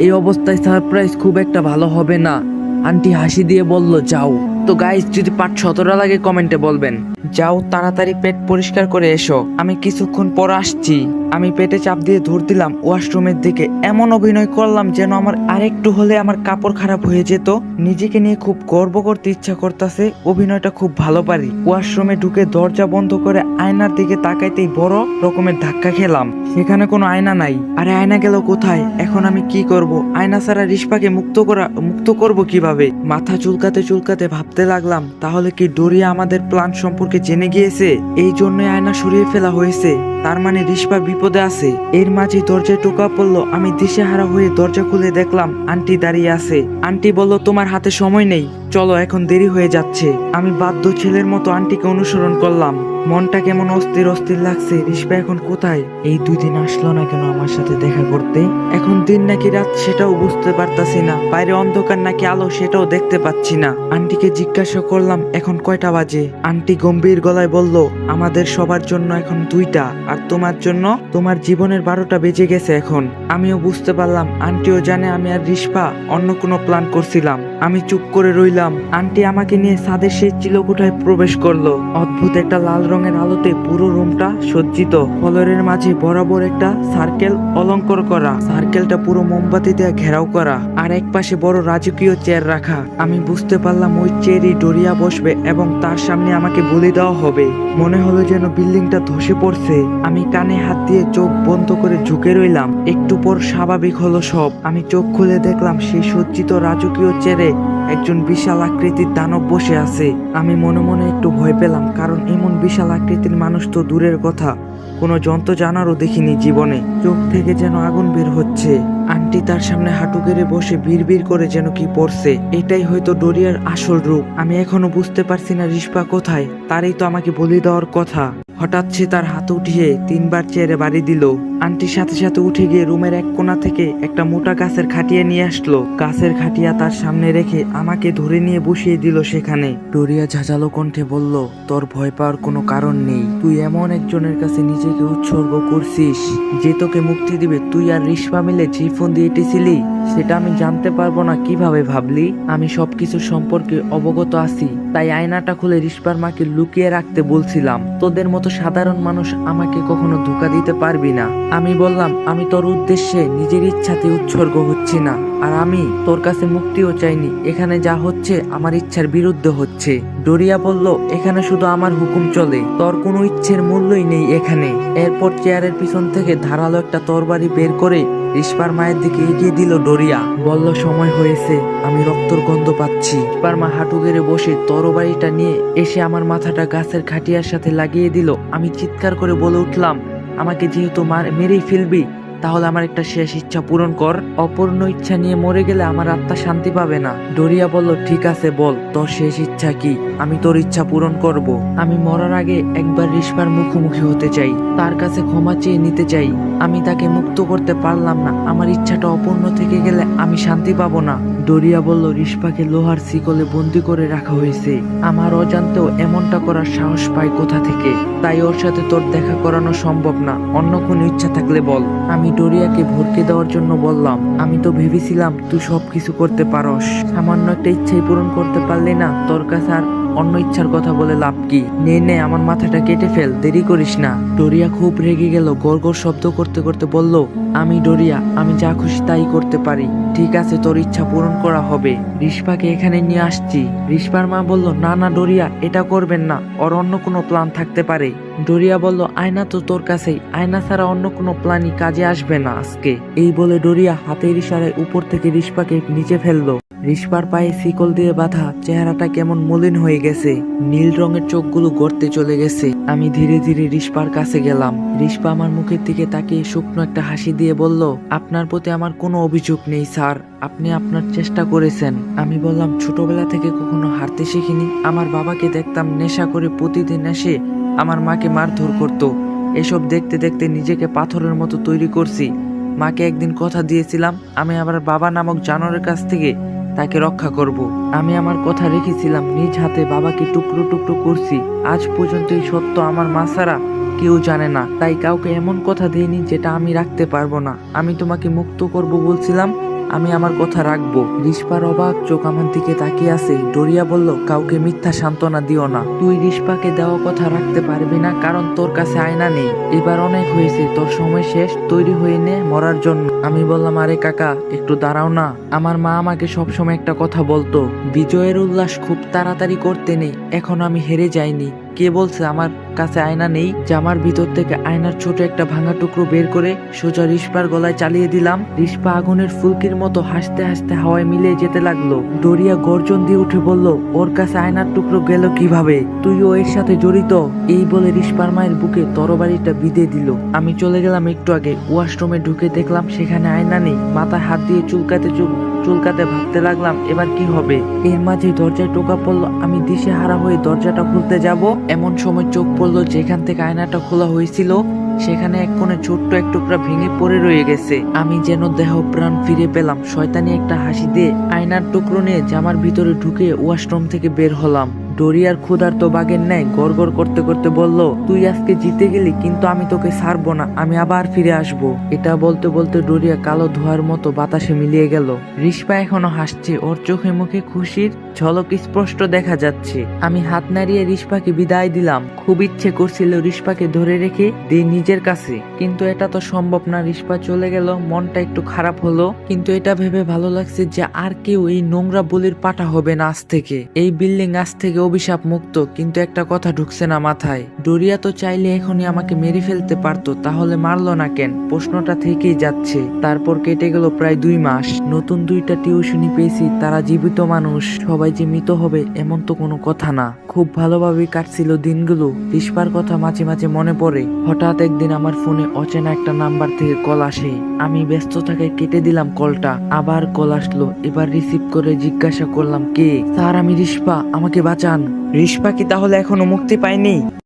এই অবস্থায় সারপ্রাইজ খুব একটা ভালো হবে না। আন্টি হাসি দিয়ে বলল, যাও। তো গাইস, যদি পার্ট 17 লাগে কমেন্টে বলবেন। যাও, তাড়াতাড়ি পেট পরিষ্কার করে এসো, আমি কিছুক্ষণ পর আসছি। আমি পেটে চাপ দিয়ে দৌড় দিলাম ওয়াশরুমের দিকে। এমন অভিনয় করলাম যেন আমার আরেকটু হলে আমার কাপড় খারাপ হয়ে যেত। নিজেকে নিয়ে খুব গর্ব করতে ইচ্ছা করতেছে, অভিনয়টা খুব ভালো পারি। ওয়াশরুমে ঢুকে দরজা বন্ধ করে আয়নার দিকে তাকাইতেই বড় রকমের ধাক্কা খেলাম। সেখানে কোনো আয়না নাই। আরে আয়না গেল কোথায়? এখন আমি কি করব? আয়না ছাড়া রিশপাকে মুক্ত করব কিভাবে? মাথা চুলকাতে চুলকাতে ভাবতে লাগলাম, তাহলে কি ডোরিয়া আমাদের প্ল্যান সম্পর্কে জেনে গিয়েছে? এই জন্যই আয়না সরিয়ে ফেলা হয়েছে। তার মানে রিশপা বিপদে আছে। এর মাঝে দরজায় টোকা পড়লো। আমি দিশেহারা হয়ে দরজা খুলে দেখলাম আন্টি দাঁড়িয়ে আছে। আন্টি বলল, তোমার হাতে সময় নেই, চলো, এখন দেরি হয়ে যাচ্ছে। আমি বাধ্য ছেলের মতো আন্টিকে অনুসরণ করলাম। মনটা কেমন অস্থির অস্থির লাগছে। রিশপা এখন কোথায়? এই 2 দিন আসলো না কেন আমার সাথে দেখা করতে? এখন দিন নাকি রাত সেটাও বুঝতে পারতাছি না। বাইরে অন্ধকার নাকি আলো সেটাও দেখতে পাচ্ছি না। আন্টিকে জিজ্ঞাসা করলাম এখন কয়টা বাজে। আন্টি গম্ভীর গলায় বলল, আমাদের সবার জন্য এখন 2টা, আর তোমার জন্য তোমার জীবনের 12টা বেজে গেছে এখন। আমিও বুঝতে পারলাম আন্টিও জানে আমি আর রিস্পা অন্য কোনো প্ল্যান করছিলাম। আমি চুপ করে রইলাম। আন্টি আমাকে নিয়ে ছাদের সেই চিলেকোঠায় প্রবেশ করলো। অদ্ভুত একটা লাল রঙের আলোতে পুরো রুমটা সজ্জিত। ফ্লোরের মাঝে বরাবর একটা সার্কেল অলংকর করা। সার্কেলটা পুরো মোমবাতি দিয়ে ঘেরাও করা, আর এক পাশে বড় রাজকীয় চেয়ার রাখা। আমি বুঝতে পারলাম ওই চেয়ারই ডোরিয়া বসবে এবং তার সামনে আমাকে বলে দেওয়া হবে। মনে হলো যেন বিল্ডিংটা ধসে পড়ছে। আমি কানে হাত দিয়ে চোখ বন্ধ করে ঝুঁকে রইলাম। একটু পর স্বাভাবিক হলো সব। আমি চোখ খুলে দেখলাম সেই সজ্জিত রাজকীয় চেয়ারে একজন বিশাল আকৃতির দানব বসে আছে। আমি মনে মনে একটু ভয় পেলাম, কারণ এমন বিশাল আকৃতির মানুষ তো দূরের কথা, কোনো জন্তু জানারও দেখিনি জীবনে। চোখ থেকে যেন আগুন বের হচ্ছে। আন্টি তার সামনে হাঁটু গেড়ে বসে বিড়বিড় করে যেন কি পড়ছে। এটাই হয়তো ডোরিয়ার আসল রূপ। আমি এখনো বুঝতে পারছি না রিস্পা কোথায়। তারই তো আমাকে বলি দেওয়ার কথা। হঠাৎ সে তার হাত উঠিয়ে 3বার চেয়ারে বাড়ি দিল। আন্টির সাথে সাথে উঠে গিয়ে রুমের এক কোণা থেকে একটা মোটা গাছের খাটিয়া নিয়ে আসলো। গাছের খাটিয়া তার সামনে রেখে আমাকে ধরে নিয়ে বসিয়ে দিল সেখানে। ডোরিয়া ঝাঁঝালো কণ্ঠে বলল, তোর ভয় পাওয়ার কোনো কারণ নেই। তুই এমন একজনের কাছে নিজেকে উৎসর্গ করছিস যে তোকে মুক্তি দিবে। তুই আর রিস্পা মিলে যে ফোন দিয়ে এঁটেছিলি সেটা আমি জানতে পারবো না কিভাবে ভাবলি? আমি সবকিছু সম্পর্কে অবগত আছি, তাই আয়নাটা খুলে রিস্পার মাকে লুকিয়ে রাখতে বলছিলাম। তোদের মতো সাধারণ মানুষ আমাকে কখনো ধোঁকা দিতে পারবি না। আমি বললাম, আমি তোর উদ্দেশ্যে নিজের ইচ্ছাতে উৎসর্গ হচ্ছি না, আর আমি তোর কাছে মুক্তিও চাইনি। এখানে যা হচ্ছে আমার ইচ্ছার বিরুদ্ধে হচ্ছে। ডোরিয়া বলল, এখানে শুধু আমার হুকুম চলে, তোর কোনো ইচ্ছের মূল্যই নেই এখানে। এরপর চেয়ারের পিছন থেকে ধারালো একটা তরবারি বের করে রিস্পার মায়ের দিকে এগিয়ে দিল ডোরিয়া। বলল, সময় হয়েছে, আমি রক্তর গন্ধ পাচ্ছি। রিস্পার মা হাঁটু গেড়ে বসে তরবারিটা নিয়ে এসে আমার মাথাটা গাছের খাটিয়ার সাথে লাগিয়ে দিল। আমি চিৎকার করে বলে উঠলাম, আমাকে যেহেতু মেরেই ফেলবি, তাহলে আমার একটা শেষ ইচ্ছা পূরণ কর। অপূর্ণ ইচ্ছা নিয়ে মরে গেলে আমার আত্মা শান্তি পাবে না। ডোরিয়া বলল, ঠিক আছে বল, তোর শেষ ইচ্ছা কি? আমি তোর ইচ্ছা পূরণ করব। আমি মরার আগে একবার রিস্পার মুখোমুখি হতে চাই, তার কাছে ক্ষমা চেয়ে নিতে চাই। আমি তাকে মুক্ত করতে পারলাম না, আমার ইচ্ছাটা অপূর্ণ থেকে গেলে আমি শান্তি পাবো না। ডোরিয়া বলল, রিস্পাকে লোহার শিকলে বন্দি করে রাখা হয়েছে। আমার অজান্তেও এমনটা করার সাহস পাই কোথা থেকে? তাই ওর সাথে তোর দেখা করানো সম্ভব না। অন্য কোনো ইচ্ছা থাকলে বল। আমি ডোরিয়াকে ভরকে দেওয়ার জন্য বললাম, আমি তো ভেবেছিলাম তুই সবকিছু করতে পারস, সামান্য একটা ইচ্ছাই পূরণ করতে পারলি না। তোর কাছে আর অন্য ইচ্ছার কথা বলে লাভ কি? নে আমার মাথাটা কেটে ফেল, দেরি করিস না। ডোরিয়া খুব রেগে গেল, গড়গড় শব্দ করতে করতে বলল, আমি ডোরিয়া, আমি যা খুশি তাই করতে পারি। ঠিক আছে, তোর ইচ্ছা পূরণ করা হবে। রিস্পাকে এখানে নিয়ে আসছি। রিস্পার মা বলল, না ডোরিয়া, এটা করবেন না, ওর অন্য কোনো প্ল্যান থাকতে পারে। ডোরিয়া বলল, আয়না তো তোর কাছেই, আয়না ছাড়া অন্য কোনো প্ল্যানই কাজে আসবে না আজকে। এই বলে ডোরিয়া হাতের ইশারায় উপর থেকে রিস্পাকে নিচে ফেললো। রিস্পার পায়ে শিকল দিয়ে বাঁধা, চেহারাটা কেমন মলিন হয়ে গেছে, নীল রঙের চোখগুলো গড়তে চলে গেছে। আমি ধীরে ধীরে রিস্পার কাছে গেলাম। রিস্পা আমার মুখের দিকে তাকিয়ে শুকনো একটা হাসি দিয়ে বলল, আপনার প্রতি আমার কোনো অভিযোগ নেই স্যার, আপনি আপনার চেষ্টা করেছেন। আমি বললাম, ছোটবেলা থেকে কখনো হারতে শিখিনি। আমার বাবাকে দেখতাম নেশা করে প্রতিদিন এসে আমার মাকে মারধর করত। এসব দেখতে দেখতে নিজেকে পাথরের মতো তৈরি করছি। মাকে একদিন কথা দিয়েছিলাম, আমি আমার বাবা নামক জানোয়ারের কাছ থেকে তাকে রক্ষা করব। আমি আমার কথা রেখেছিলাম, নিজ হাতে বাবাকে টুকরো টুকরো করছি। আজ পর্যন্ত এই সত্য আমার মা ছাড়া কেউ জানে না, তাই কাউকে এমন কথা দিইনি যেটা আমি রাখতে পারবো না। আমি তোমাকে মুক্ত করব বলছিলাম, আমি আমার কথা রাখবো। রিস্পার অবাক চোখ আমার দিকে তাকিয়ে আছে। ডোরিয়া বলল, কাউকে মিথ্যা সান্ত্বনা দিও না। তুই রিস্পাকে দেওয়া কথা রাখতে পারবি না, কারণ তোর কাছে আয়না নেই। এবার অনেক হয়েছে, তোর সময় শেষ, তৈরি হয়ে নে মরার জন্য। আমি বললাম, আরে কাকা, একটু দাঁড়াও না। আমার মা আমাকে সবসময় একটা কথা বলতো, বিজয়ের উল্লাস খুব তাড়াতাড়ি করতে নেই। এখন আমি হেরে যাইনি। কে বলছে আমার কাছে আয়না নেই? জামার ভিতর থেকে আয়নার ছোট একটা ভাঙা টুকরো বের করে সোজা রিস্পার গলায় চালিয়ে দিলাম। রিস্পা আগুনের ফুলকির মতো হাসতে হাসতে হাওয়ায় মিলিয়ে যেতে লাগলো। ডোরিয়া গর্জন দিয়ে উঠে বলল, ওর কাছে আয়নার টুকরো গেল কিভাবে? তুইও এর সাথে জড়িত? এই বলে রিস্পার মায়ের বুকে তরবারিটা বিঁধে দিল। আমি চলে গেলাম একটু আগে। ওয়াশরুমে ঢুকে দেখলাম সেখানে আয়না নেই। মাথায় হাত দিয়ে চুলকাতে ভাবতে লাগলাম এবার কি হবে। এর মাঝে দরজায় টোকা পড়লো। আমি দিশেহারা হয়ে দরজাটা খুলতে যাব, এমন সময় চোখ পড়লো যেখান থেকে আয়নাটা খোলা হয়েছিল সেখানে এক কোণে ছোট্ট এক টুকরা ভেঙে পড়ে রয়ে গেছে। আমি যেন দেহ প্রাণ ফিরে পেলাম। শয়তানি একটা হাসি দিয়ে আয়নার টুকরো নিয়ে জামার ভিতরে ঢুকে ওয়াশরুম থেকে বের হলাম। ডোরিয়ার ক্ষুধার্ত বাঘের ন্যায় গড়গড় করতে করতে বলল, তুই আজকে জিতে গেলি, কিন্তু আমি তোকে ছাড়বো না, আমি আবার ফিরে আসব। এটা বলতে বলতে ডোরিয়া কালো ধোঁয়ার মতো বাতাসে মিলিয়ে গেল। রিস্পা এখনো হাসছে, ওর চোখে মুখে খুশির ঝলক স্পষ্ট দেখা যাচ্ছে। আমি হাত নাড়িয়ে রিস্পাকে বিদায় দিলাম। খুব ইচ্ছে করছিল রিস্পাকে ধরে রেখে দিই নিজের কাছে, কিন্তু এটা তো সম্ভব না। রিস্পা চলে গেল, মনটা একটু খারাপ হলো, কিন্তু এটা ভেবে ভালো লাগছে যে আর কেউ এই নোংরা বলির পাঠা হবে না আজ থেকে। এই বিল্ডিং আজ থেকে অভিশাপ মুক্ত। কিন্তু একটা কথা ঢুকছে না মাথায়, ডোরিয়া তো চাইলে এখনই আমাকে মেরে ফেলতে পারতো, তাহলে মারলো না কেন? প্রশ্নটা থেকেই যাচ্ছে। তারপর কেটে গেল প্রায় 2 মাস। নতুন 2টা টিউশনি পেয়েছি, তারা জীবিত মানুষ। সবাই যে মৃত হবে এমন তো কোনো কথা না। খুব ভালোভাবেই কাটছিল দিনগুলো। রিস্পার কথা মাঝে মাঝে মনে পড়ে। হঠাৎ একদিন আমার ফোনে অচেনা একটা নাম্বার থেকে কল আসে। আমি ব্যস্ত থাকায় কেটে দিলাম কলটা। আবার কল আসলো। এবার রিসিভ করে জিজ্ঞাসা করলাম, কে? স্যার, আমি রিস্পা, আমাকে বাঁচান। রিস্পা কি তাহলে এখনো মুক্তি পায়নি?